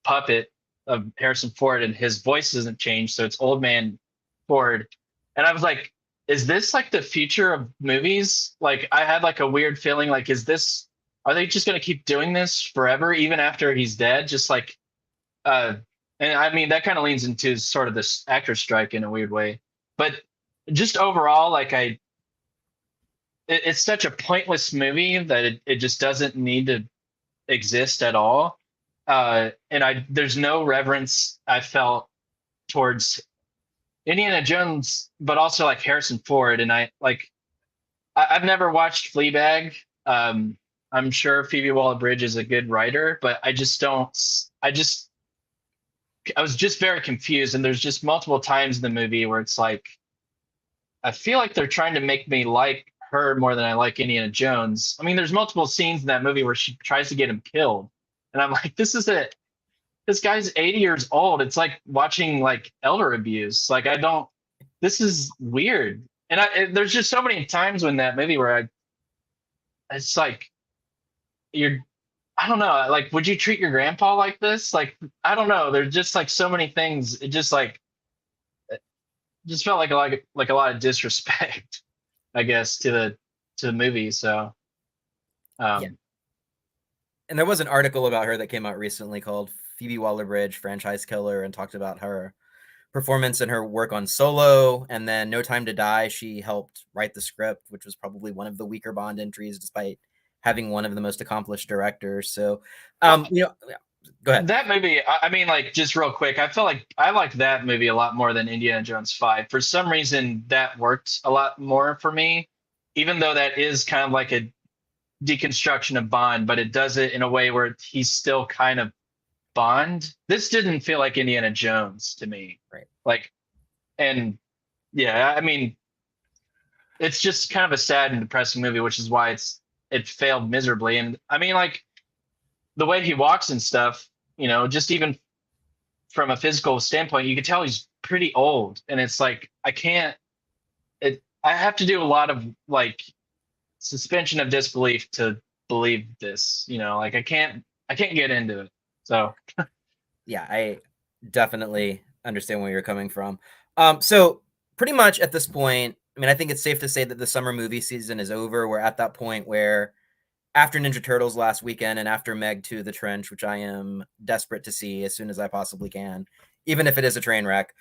puppet of Harrison Ford, and his voice doesn't change, so it's old man Ford. And I was like, is this like the future of movies? Like I had like a weird feeling like, are they just gonna keep doing this forever, even after he's dead? Just like uh and I mean that kind of leans into sort of this actor strike in a weird way. But just overall, like it's such a pointless movie that it just doesn't need to exist at all. And there's no reverence I felt towards Indiana Jones, but also like Harrison Ford. And I've never watched Fleabag. I'm sure Phoebe Waller-Bridge is a good writer, but I just don't. I was just very confused, and there's just multiple times in the movie where it's like I feel like they're trying to make me like her more than I like Indiana Jones. I mean, there's multiple scenes in that movie where she tries to get him killed, and I'm like, this guy's 80 years old. It's like watching like elder abuse. Like I don't. This is weird. And there's just so many times when that movie where it's like you're, I don't know, like would you treat your grandpa like this? Like I don't know. There's just like so many things. It just like it just felt like a lot of disrespect, I guess, to the movie. So Yeah. um, And there was an article about her that came out recently called Phoebe Waller-Bridge Franchise Killer, and talked about her performance and her work on Solo, and then No Time to Die. She helped write the script, which was probably one of the weaker Bond entries, despite having one of the most accomplished directors. So, well, yeah, go ahead. that movie, I mean, like just real quick, I feel like I liked that movie a lot more than Indiana Jones 5. For some reason, that worked a lot more for me, even though that is kind of like a deconstruction of Bond, but it does it in a way where he's still kind of Bond. This didn't feel like Indiana Jones to me. Right. Like, and yeah, I mean, it's just kind of a sad and depressing movie, which is why it failed miserably. And I mean, like the way he walks and stuff, just even from a physical standpoint, you can tell he's pretty old. And it's like I have to do a lot of like suspension of disbelief to believe this. Like I can't get into it. So Yeah, I definitely understand where you're coming from. So pretty much at this point, I mean, I think it's safe to say that the summer movie season is over. We're at that point where after Ninja Turtles last weekend and after Meg 2 The Trench, which I am desperate to see as soon as I possibly can, even if it is a train wreck.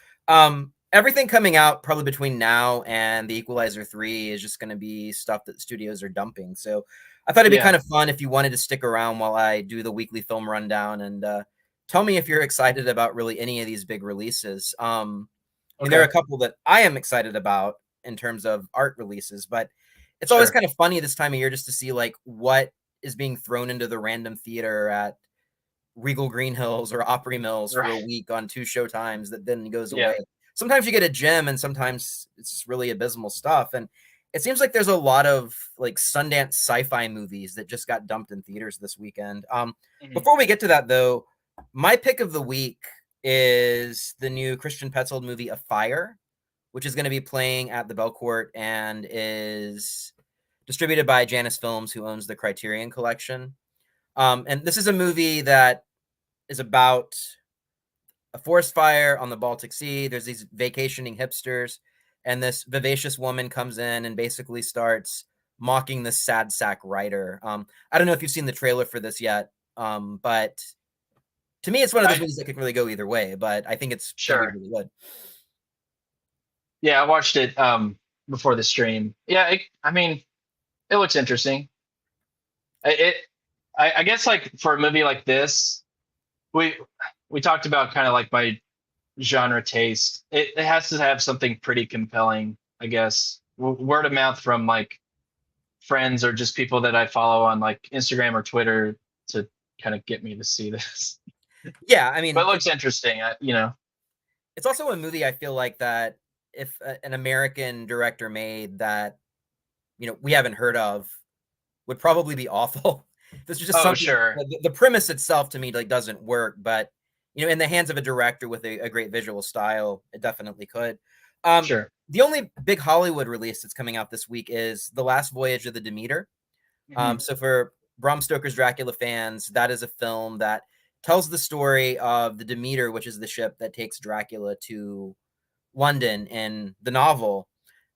Everything coming out probably between now and The Equalizer 3 is just going to be stuff that studios are dumping. So I thought it'd be yeah. kind of fun if you wanted to stick around while I do the weekly film rundown, and tell me if you're excited about really any of these big releases. I mean, there are Okay. a couple that I am excited about in terms of art releases, but it's always Sure. kind of funny this time of year just to see like what is being thrown into the random theater at Regal Green Hills or Opry Mills for a Right. week on 2 showtimes that then goes Yeah. away. Sometimes you get a gem, and sometimes it's just really abysmal stuff. And it seems like there's a lot of like Sundance sci-fi movies that just got dumped in theaters this weekend. Mhm. Before we get to that though, my pick of the week is the new Christian Petzold movie A Fire, which is going to be playing at the Belcourt and is distributed by Janus Films, who owns the Criterion Collection. And this is a movie that is about a forest fire on the Baltic Sea. There's these vacationing hipsters, and this vivacious woman comes in and basically starts mocking this sad sack writer. I don't know if you've seen the trailer for this yet, but to me, it's one of those movies that could really go either way. But I think it's going to be Sure. really good. Yeah, I watched it before the stream. Yeah, I mean, it looks interesting. It, I guess like for a movie like this, we we talked about kind of like my genre taste. It has to have something pretty compelling, I guess. Word of mouth from like friends or just people that I follow on like Instagram or Twitter to kind of get me to see this. Yeah, I But mean, it looks interesting, you know. it's also a movie I feel like that if an American director made that, we haven't heard of, would probably be awful. This is just Oh, something. sure. The premise itself to me like doesn't work, but in the hands of a director with a great visual style, it definitely could. Sure. The only big Hollywood release that's coming out this week is The Last Voyage of the Demeter. Mhm. So for Bram Stoker's Dracula fans, that is a film that tells the story of the Demeter, which is the ship that takes Dracula to London in the novel.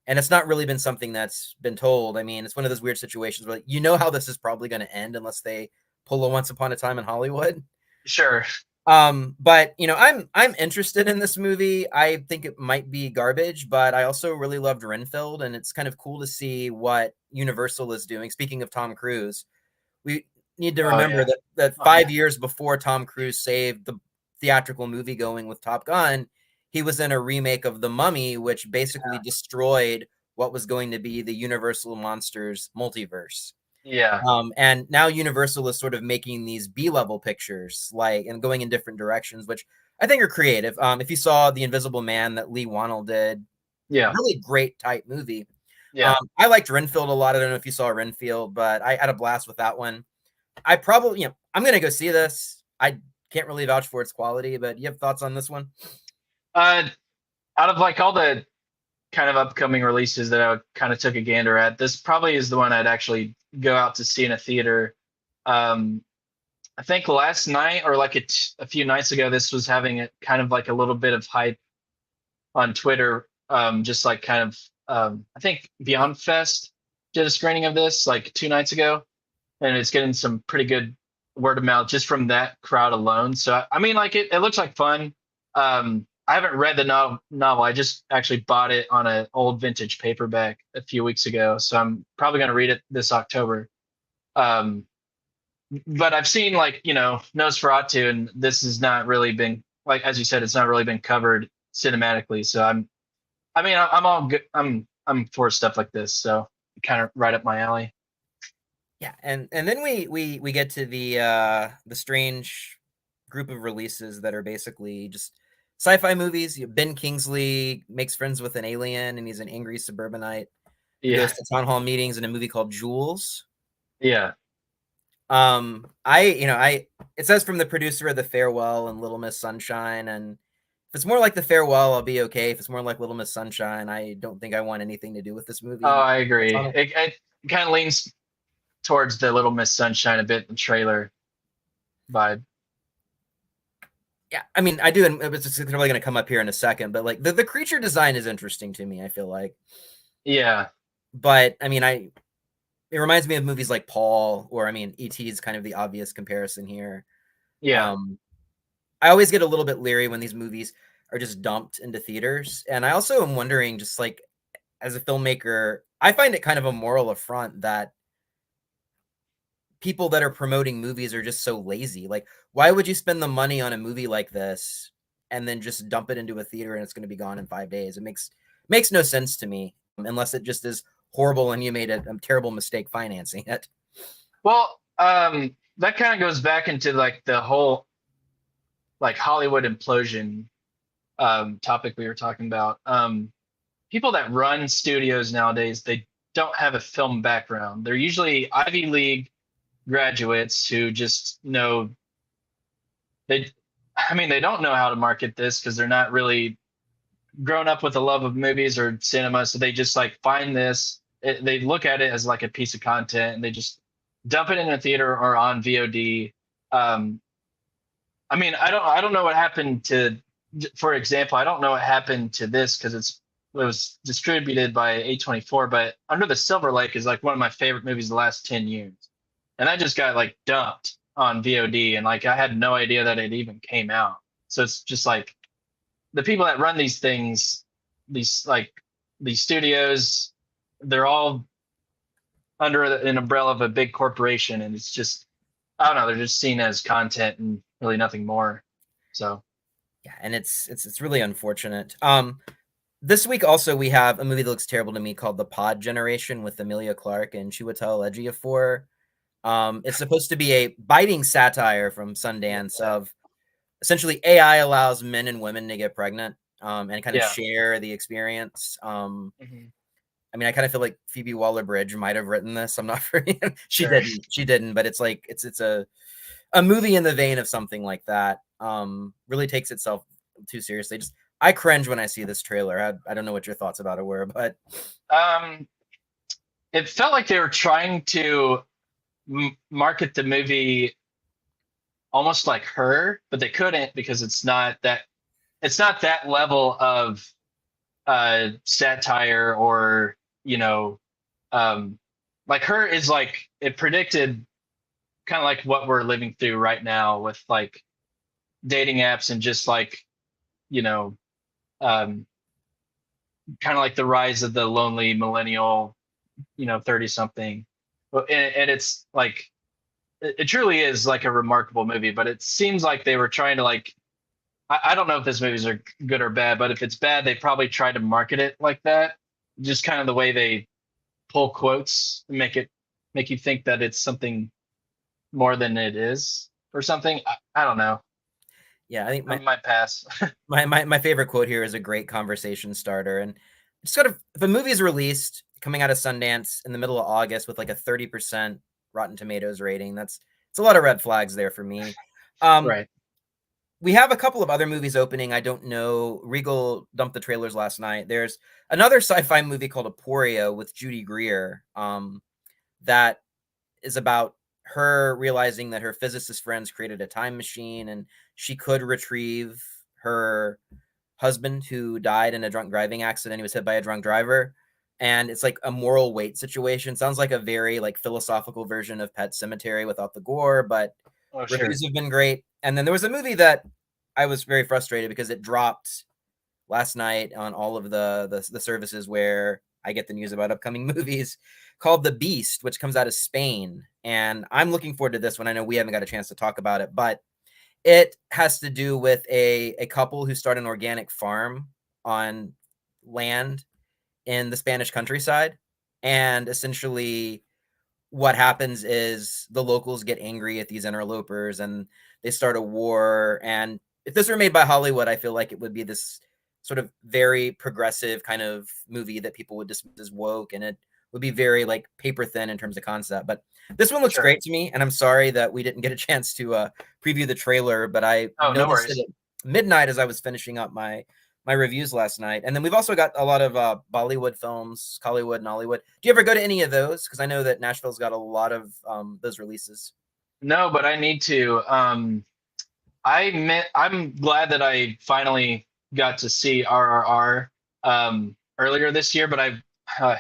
And it's not really been something that's been told. I mean, it's one of those weird situations where how this is probably going to end unless they pull a Once Upon a Time in Hollywood. Sure. But I'm interested in this movie. I think it might be garbage, but I also really loved Renfield, and it's kind of cool to see what Universal is doing. Speaking of Tom Cruise, we need to Oh remember yeah. that Oh yeah. 5 years before Tom Cruise saved the theatrical movie going with Top Gun, he was in a remake of The Mummy, which basically destroyed what was going to be the Universal Monsters multiverse. Yeah. And now Universal is sort of making these B-level pictures, and going in different directions, which I think are creative. If you saw The Invisible Man that Lee Wannell did, Yeah. really great type movie. Yeah. I liked Renfield a lot. I don't know if you saw Renfield, but I had a blast with that one. I probably, I'm going to go see this. I can't really vouch for its quality, but you have thoughts on this one? Uh, Out of like all the kind of upcoming releases that I kind of took a gander at, this probably is the one I'd actually go out to see in a theater. Um, I think last night or like a few nights ago, this was having a kind of like a little bit of hype on Twitter. Just like kind of, I think Beyond Fest did a screening of this like 2 nights ago, and it's getting some pretty good word of mouth just from that crowd alone. So I mean, like it looks like fun. I haven't read the novel. I just actually bought it on an old vintage paperback a few weeks ago, so I'm probably going to read it this October. Um, but I've seen like Nosferatu, and this has not really been like as you said, it's not really been covered cinematically. So I'm all good. I'm for stuff like this, so kind of right up my alley. Yeah, and then we get to the strange group of releases that are basically just sci-fi movies. Ben Kingsley makes friends with an alien, and he's an angry suburbanite who Yeah, goes to town hall meetings in a movie called Jules. yeah. I it says from the producer of The Farewell and Little Miss Sunshine, and if it's more like The Farewell, I'll be okay. If it's more like Little Miss Sunshine, I don't think I want anything to do with this movie. Oh, And I that's agree. on it. It kind of leans towards the Little Miss Sunshine a bit in the trailer vibe. Yeah, I mean, I do, and it's probably going to come up here in a second, but like the creature design is interesting to me. I feel like, Yeah, but I mean, it reminds me of movies like Paul, or I mean, E.T. is kind of the obvious comparison here. yeah. Um, I always get a little bit leery when these movies are just dumped into theaters, and I also am wondering, just like as a filmmaker, I find it kind of a moral affront that people that are promoting movies are just so lazy. Like, why would you spend the money on a movie like this and then just dump it into a theater and it's going to be gone in 5 days? It makes no sense to me, unless it just is horrible and you made a terrible mistake financing it. Well, that kind of goes back into like the whole like Hollywood implosion topic we were talking about. People that run studios nowadays, they don't have a film background. They're usually Ivy League graduates who just know they I mean they don't know how to market this because they're not really grown up with a love of movies or cinema, so they just like find this, they look at it as like a piece of content and they just dump it in a theater or on VOD. um I mean, I don't know what happened to, for example, I don't know what happened to this because it's was distributed by A24, but Under the Silver Lake is like one of my favorite movies of the last 10 years. And that just got like dumped on VOD, and like I had no idea that it even came out. So it's just like the people that run these things, these studios, they're all under an umbrella of a big corporation, and it's just, I don't know, they're just seen as content and really nothing more. So Yeah, and it's really unfortunate. This week also we have a movie that looks terrible to me called The Pod Generation with Emilia Clarke and Chiwetel Ejiofor. It's supposed to be a biting satire from Sundance of essentially AI allows men and women to get pregnant and kind of yeah. share the experience. Mhm. I mean, I kind of feel like Phoebe Waller-Bridge might have written this. I'm not sure. She Sure. didn't. She didn't. But it's like it's a movie in the vein of something like that. Really takes itself too seriously. Just I cringe when I see this trailer. I don't know what your thoughts about it were, but Um, it felt like they were trying to market the movie almost like Her, but they couldn't because it's not that level of satire or um, like Her is like it predicted kind of like what we're living through right now with like dating apps and just like you know um, kind of like the rise of the lonely millennial 30 something. And it's like it truly is like a remarkable movie, but it seems like they were trying to like I don't know if these movies are good or bad, but if it's bad, they probably tried to market it like that. Just kind of the way they pull quotes and make you think that it's something more than it is or something. I don't know. yeah, I think I might pass. my favorite quote here is a great conversation starter. And just sort of if a movie is released coming out of Sundance in the middle of August with like a 30% Rotten Tomatoes rating, it's a lot of red flags there for me. Um, Right. we have a couple of other movies opening. I don't know. Regal dumped the trailers last night. There's another sci-fi movie called Aporia with Judy Greer that is about her realizing that her physicist friends created a time machine and she could retrieve her husband who died in a drunk driving accident. He was hit by a drunk driver. And it's like a moral weight situation. Sounds like a very like philosophical version of Pet Cemetery without the gore, but Oh, sure. reviews have been great. And then there was a movie that I was very frustrated because it dropped last night on all of the services where I get the news about upcoming movies called The Beast, which comes out of Spain. And I'm looking forward to this one. I know we haven't got a chance to talk about it, but it has to do with a couple who start an organic farm on land in the Spanish countryside. And essentially what happens is the locals get angry at these interlopers and they start a war. And if this were made by Hollywood, I feel like it would be this sort of very progressive kind of movie that people would dismiss as woke, and it would be very like paper thin in terms of concept. But this one looks Sure. great to me, and I'm sorry that we didn't get a chance to preview the trailer, but I Oh, no noticed it worries. at midnight as I was finishing up my reviews last night. And then we've also got a lot of Bollywood films, Hollywood and Hollywood. Do you ever go to any of those? Because I know that Nashville's got a lot of those releases. No, but I need to. I'm glad that I finally got to see RRR earlier this year, but uh,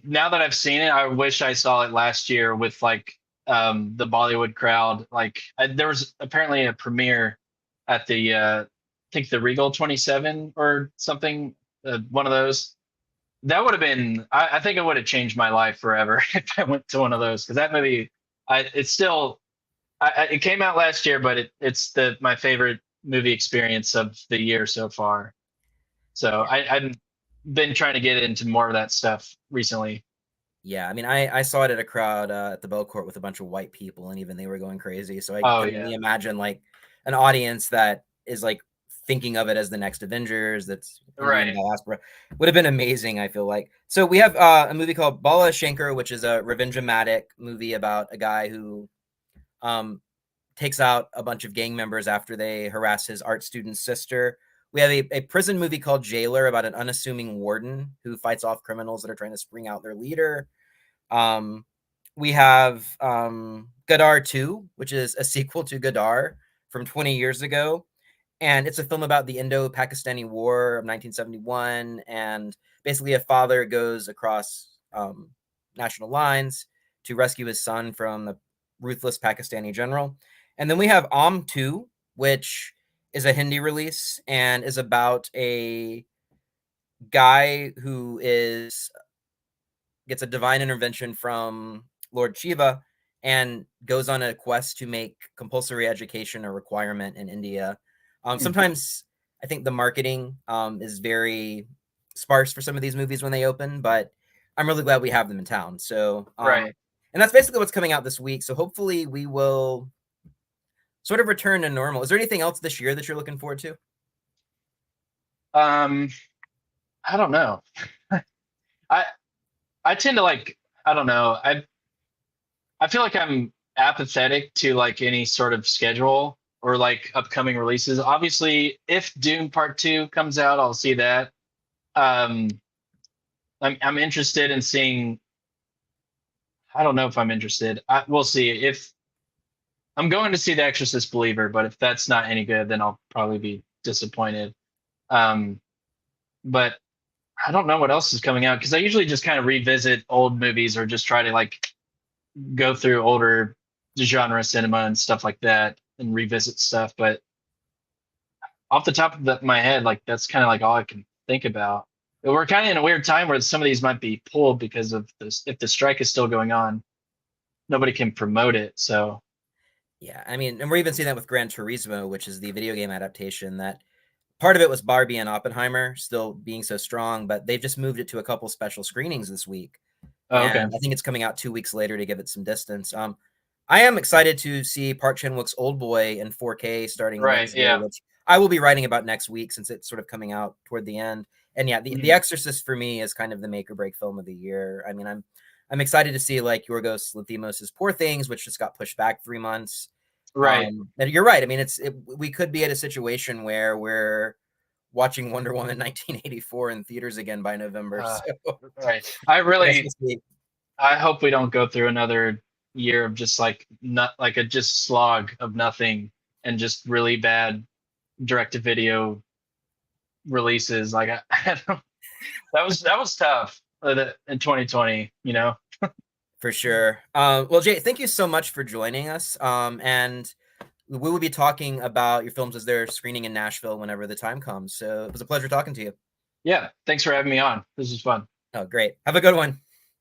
now that I've seen it, I wish I saw it last year with like the Bollywood crowd. Like there was apparently a premiere at the I think the Regal 27 or something, one of those. That would have been I think it would have changed my life forever if I went to one of those because that movie it's still it came out last year, but it's my favorite movie experience of the year so far. So Yeah. I've been trying to get into more of that stuff recently. Yeah, I mean, I saw it at a crowd at the Belcourt with a bunch of white people, and even they were going crazy. So I Oh can yeah, only imagine like an audience that is like thinking of it as the next Avengers. That's Indian right. diaspora would have been amazing. I feel like so we have a movie called Bala Shankar, which is a revenge-o-matic movie about a guy who um, takes out a bunch of gang members after they harass his art student's sister. We have a prison movie called Jailer about an unassuming warden who fights off criminals that are trying to spring out their leader. Um, we have Gadar 2, which is a sequel to Gadar from 20 years ago. And it's a film about the Indo-Pakistani War of 1971, and basically a father goes across national lines to rescue his son from the ruthless Pakistani general. And then we have 2, which is a Hindi release and is about a guy who gets a divine intervention from Lord Shiva and goes on a quest to make compulsory education a requirement in India. Sometimes I think the marketing is very sparse for some of these movies when they open, but I'm really glad we have them in town. So, Right. and that's basically what's coming out this week. So hopefully we will sort of return to normal. Is there anything else this year that you're looking forward to? I don't know. I I tend to like, I don't know. I feel like I'm apathetic to like any sort of schedule or like upcoming releases. Obviously, if Dune Part 2 comes out, I'll see that. Um I'm interested in seeing, I don't know if I'm interested. We'll see. If I'm going to see The Exorcist Believer, but if that's not any good, then I'll probably be disappointed. Um but I don't know what else is coming out because I usually just kind of revisit old movies or just try to like go through older genre cinema and stuff like that and revisit stuff. But off the top of my head, like that's kind of like all I can think about. But we're kind of in a weird time where some of these might be pulled because of this. If the strike is still going on, nobody can promote it. So Yeah, I mean, and we're even seeing that with Gran Turismo, which is the video game adaptation. That part of it was Barbie and Oppenheimer still being so strong, but they've just moved it to a couple special screenings this week. oh, okay, And I think it's coming out 2 weeks later to give it some distance. I am excited to see Park Chan-wook's Old Boy in 4K starting right, Wednesday, yeah, which I will be writing about next week since it's sort of coming out toward the end. And yeah, the mhm, Exorcist for me is kind of the make or break film of the year. I mean, I'm excited to see like Yorgos Lanthimos' Poor Things, which just got pushed back 3 months. right, And you're right. I mean, we could be at a situation where we're watching Wonder Woman 1984 in theaters again by November. uh, So right. I guess we'll see. I hope we don't go through another year of just like not like a just slog of nothing and just really bad direct to video releases. Like I don't, that was tough in 2020. You know. For sure. Well, Jay, thank you so much for joining us. And we will be talking about your films as they're screening in Nashville whenever the time comes. So it was a pleasure talking to you. Yeah. Thanks for having me on. This is fun. Oh, great. Have a good one.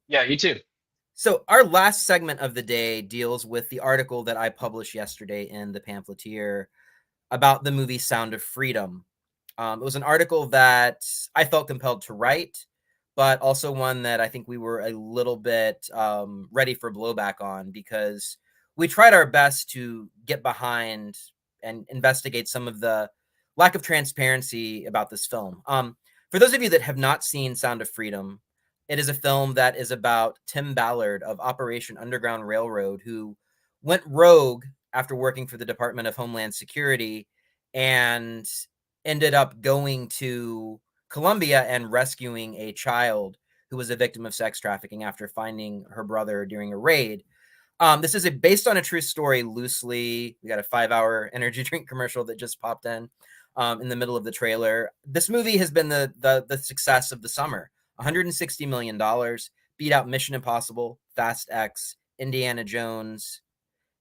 Yeah. You too. So our last segment of the day deals with the article that I published yesterday in the Pamphleteer about the movie Sound of Freedom. It was an article that I felt compelled to write, but also one that I think we were a little bit ready for blowback on because we tried our best to get behind and investigate some of the lack of transparency about this film. For those of you that have not seen Sound of Freedom, it is a film that is about Tim Ballard of Operation Underground Railroad, who went rogue after working for the Department of Homeland Security and ended up going to Colombia and rescuing a child who was a victim of sex trafficking after finding her brother during a raid. This is based on a true story loosely. We got a 5-hour energy drink commercial that just popped in the middle of the trailer. This movie has been the success of the summer. $160 million, beat out Mission Impossible, Fast X, Indiana Jones,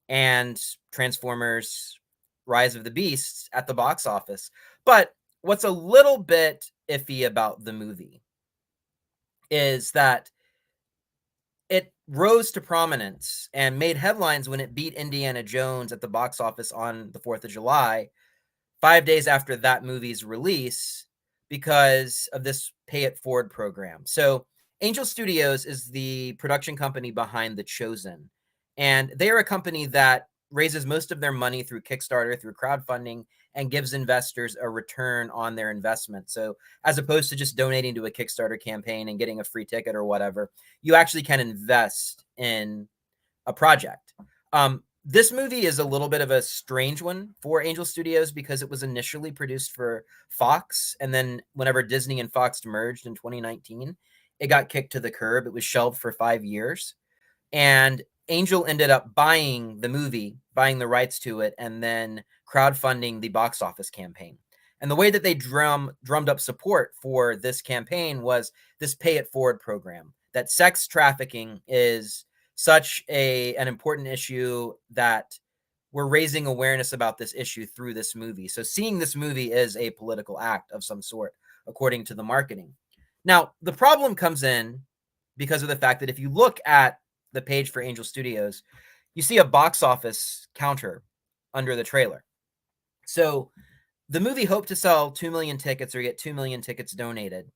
and Transformers Rise of the Beasts at the box office. But what's a little bit iffy about the movie is that it rose to prominence and made headlines when it beat Indiana Jones at the box office on the 4th of July, 5 days after that movie's release, because of this Pay It Forward program. So Angel Studios is the production company behind The Chosen. And they are a company that raises most of their money through Kickstarter, through crowdfunding, and gives investors a return on their investment. So as opposed to just donating to a Kickstarter campaign and getting a free ticket or whatever, you actually can invest in a project. This movie is a little bit of a strange one for Angel Studios because it was initially produced for Fox, and then whenever Disney and Fox merged in 2019, it got kicked to the curb. It was shelved for 5 years, and Angel ended up buying the movie, buying the rights to it, and then crowdfunding the box office campaign. And the way that they drummed up support for this campaign was this pay it forward program, that sex trafficking is such an important issue that we're raising awareness about this issue through this movie. So seeing this movie is a political act of some sort, according to the marketing. Now, the problem comes in because of the fact that if you look at the page for Angel Studios, you see a box office counter under the trailer. So the movie hoped to sell 2 million tickets or get 2 million tickets donated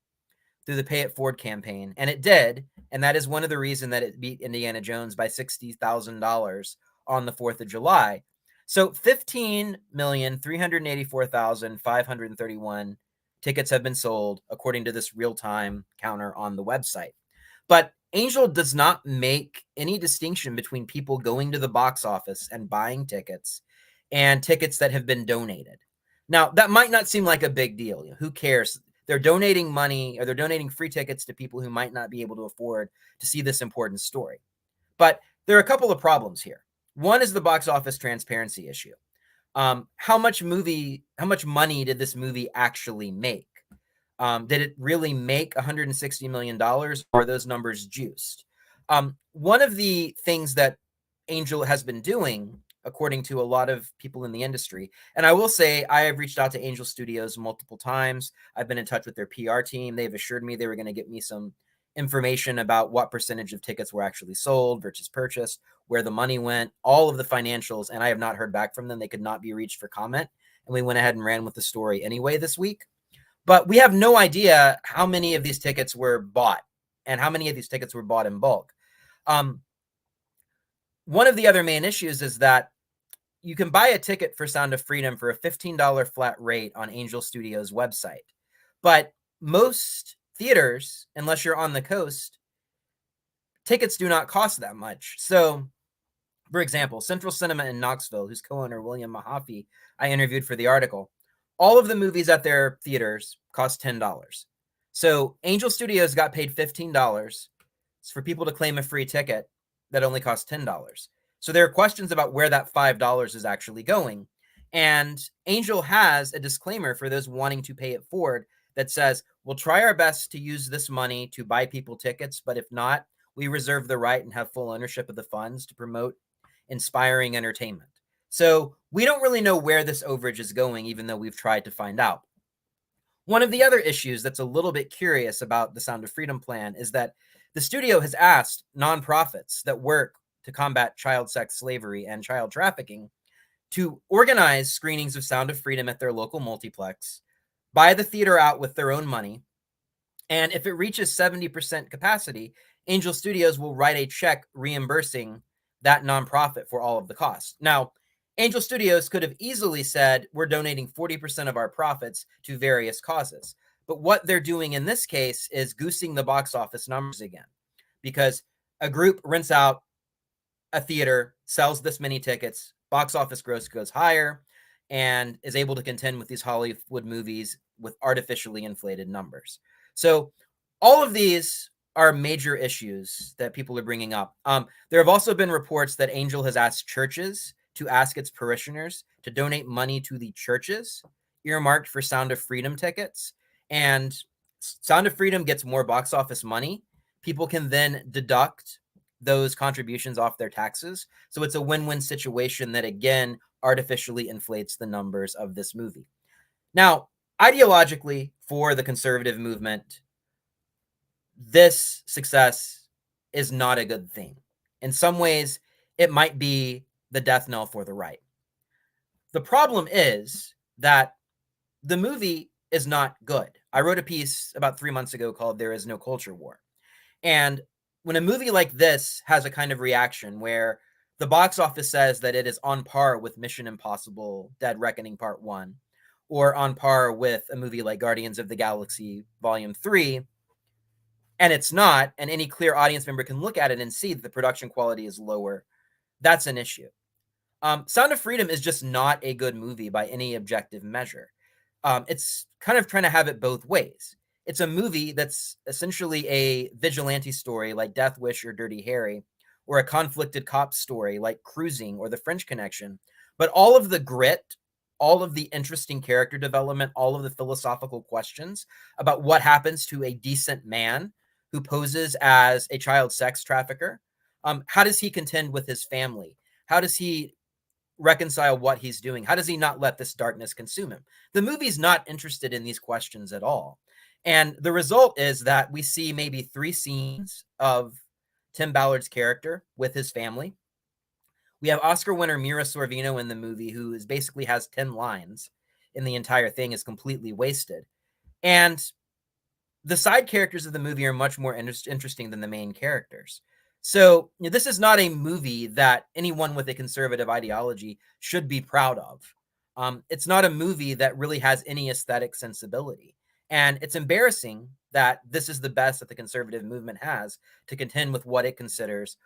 through the Pay It Forward campaign, and it did, and that is one of the reasons that it beat Indiana Jones by $60,000 on the 4th of July. So 15,384,531 tickets have been sold, according to this real-time counter on the website. But Angel does not make any distinction between people going to the box office and buying tickets and tickets that have been donated. Now, that might not seem like a big deal. Who cares? They're donating money, or they're donating free tickets to people who might not be able to afford to see this important story. But there are a couple of problems here. One is the box office transparency issue. How much money did this movie actually make? Did it really make $160 million, or are those numbers juiced? One of the things that Angel has been doing, according to a lot of people in the industry, and I will say I have reached out to Angel Studios multiple times. I've been in touch with their PR team. They've assured me they were going to get me some information about what percentage of tickets were actually sold versus purchased, where the money went, all of the financials, and I have not heard back from them. They could not be reached for comment, and we went ahead and ran with the story anyway this week. But we have no idea how many of these tickets were bought and how many of these tickets were bought in bulk. One of the other main issues is that you can buy a ticket for Sound of Freedom for a $15 flat rate on Angel Studios' website. But most theaters, unless you're on the coast, tickets do not cost that much. So, for example, Central Cinema in Knoxville, whose co-owner William Mahaffey I interviewed for the article, all of the movies at their theaters cost $10. So Angel Studios got paid $15 for people to claim a free ticket that only costs $10. So there are questions about where that $5 is actually going. And Angel has a disclaimer for those wanting to pay it forward that says, we'll try our best to use this money to buy people tickets, but if not, we reserve the right and have full ownership of the funds to promote inspiring entertainment. So we don't really know where this overage is going, even though we've tried to find out. One of the other issues that's a little bit curious about the Sound of Freedom plan is that the studio has asked nonprofits that work to combat child sex slavery and child trafficking to organize screenings of Sound of Freedom at their local multiplex, buy the theater out with their own money, and if it reaches 70% capacity, Angel Studios will write a check reimbursing that nonprofit for all of the costs. Now, Angel Studios could have easily said, we're donating 40% of our profits to various causes. But what they're doing in this case is goosing the box office numbers again, because a group rents out a theater, sells this many tickets, box office gross goes higher, and is able to contend with these Hollywood movies with artificially inflated numbers. So all of these are major issues that people are bringing up. There have also been reports that Angel has asked churches to ask its parishioners to donate money to the churches earmarked for Sound of Freedom tickets. And Sound of Freedom gets more box office money. People can then deduct those contributions off their taxes. So it's a win-win situation that, again, artificially inflates the numbers of this movie. Now, ideologically, for the conservative movement, this success is not a good thing. In some ways, it might be the death knell for the right. The problem is that the movie is not good. I wrote a piece about 3 months ago called There Is No Culture War. And when a movie like this has a kind of reaction where the box office says that it is on par with Mission Impossible Dead Reckoning Part 1, or on par with a movie like Guardians of the Galaxy Volume 3, and it's not, and any clear audience member can look at it and see that the production quality is lower, that's an issue. Sound of Freedom is just not a good movie by any objective measure. It's kind of trying to have it both ways. It's a movie that's essentially a vigilante story like Death Wish or Dirty Harry, or a conflicted cop story like Cruising or The French Connection. But all of the grit, all of the interesting character development, all of the philosophical questions about what happens to a decent man who poses as a child sex trafficker. How does he contend with his family? How does he reconcile what he's doing? How does he not let this darkness consume him? The movie's not interested in these questions at all. And the result is that we see maybe 3 scenes of Tim Ballard's character with his family. We have Oscar winner Mira Sorvino in the movie, who is basically has 10 lines, and the entire thing is completely wasted. And the side characters of the movie are much more interesting than the main characters. So this is not a movie that anyone with a conservative ideology should be proud of. It's not a movie that really has any aesthetic sensibility. And it's embarrassing that this is the best that the conservative movement has to contend with what it considers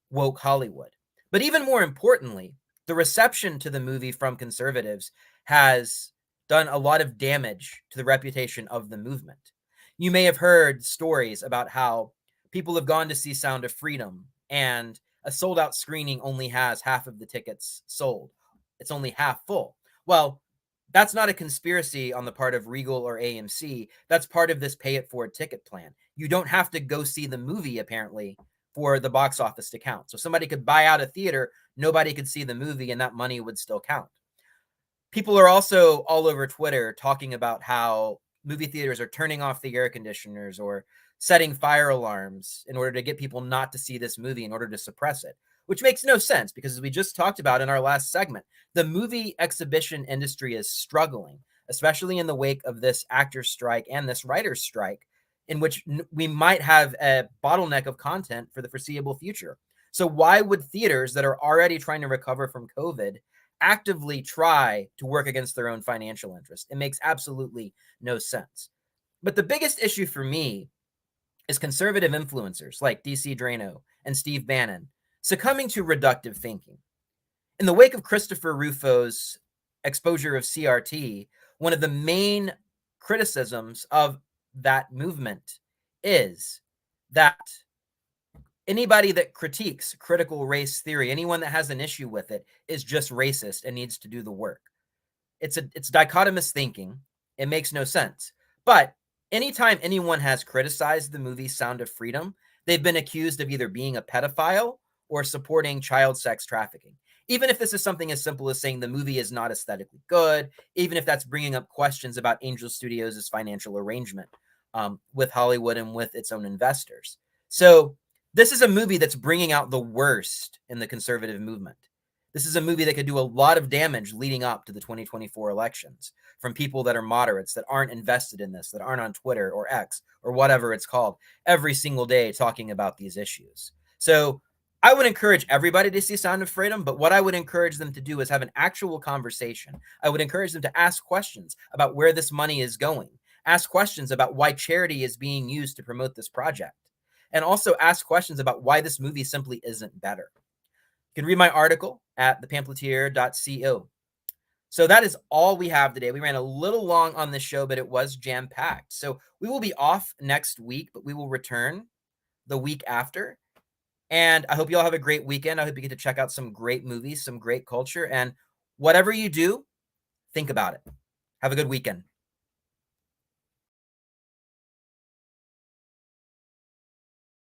woke Hollywood. But even more importantly, the reception to the movie from conservatives has done a lot of damage to the reputation of the movement. You may have heard stories about how people have gone to see Sound of Freedom and a sold out screening only has half of the tickets sold. It's only half full. Well, that's not a conspiracy on the part of Regal or AMC. That's part of this pay it forward ticket plan. You don't have to go see the movie, apparently, for the box office to count. So somebody could buy out a theater, nobody could see the movie, and that money would still count. People are also all over Twitter talking about how movie theaters are turning off the air conditioners or setting fire alarms in order to get people not to see this movie in order to suppress it, which makes no sense because, as we just talked about in our last segment, the movie exhibition industry is struggling, especially in the wake of this actors' strike and this writers' strike, in which we might have a bottleneck of content for the foreseeable future. So why would theaters that are already trying to recover from COVID actively try to work against their own financial interest? It makes absolutely no sense. But the biggest issue for me is conservative influencers like DC Drano and Steve Bannon succumbing to reductive thinking. In the wake of Christopher Rufo's exposure of CRT, one of the main criticisms of that movement is that anybody that critiques critical race theory, anyone that has an issue with it, is just racist and needs to do the work. It's dichotomous thinking. It makes no sense. But anytime anyone has criticized the movie Sound of Freedom, they've been accused of either being a pedophile or supporting child sex trafficking. Even if this is something as simple as saying the movie is not aesthetically good, even if that's bringing up questions about Angel Studios' financial arrangement with Hollywood and with its own investors. So this is a movie that's bringing out the worst in the conservative movement. This is a movie that could do a lot of damage leading up to the 2024 elections from people that are moderates, that aren't invested in this, that aren't on Twitter or X or whatever it's called every single day talking about these issues. So I would encourage everybody to see Sound of Freedom, but what I would encourage them to do is have an actual conversation. I would encourage them to ask questions about where this money is going, ask questions about why charity is being used to promote this project, and also ask questions about why this movie simply isn't better. You can read my article at thepamphleteer.co. So that is all we have today. We ran a little long on this show, but it was jam-packed. So we will be off next week, but we will return the week after. And I hope you all have a great weekend. I hope you get to check out some great movies, some great culture. And whatever you do, think about it. Have a good weekend.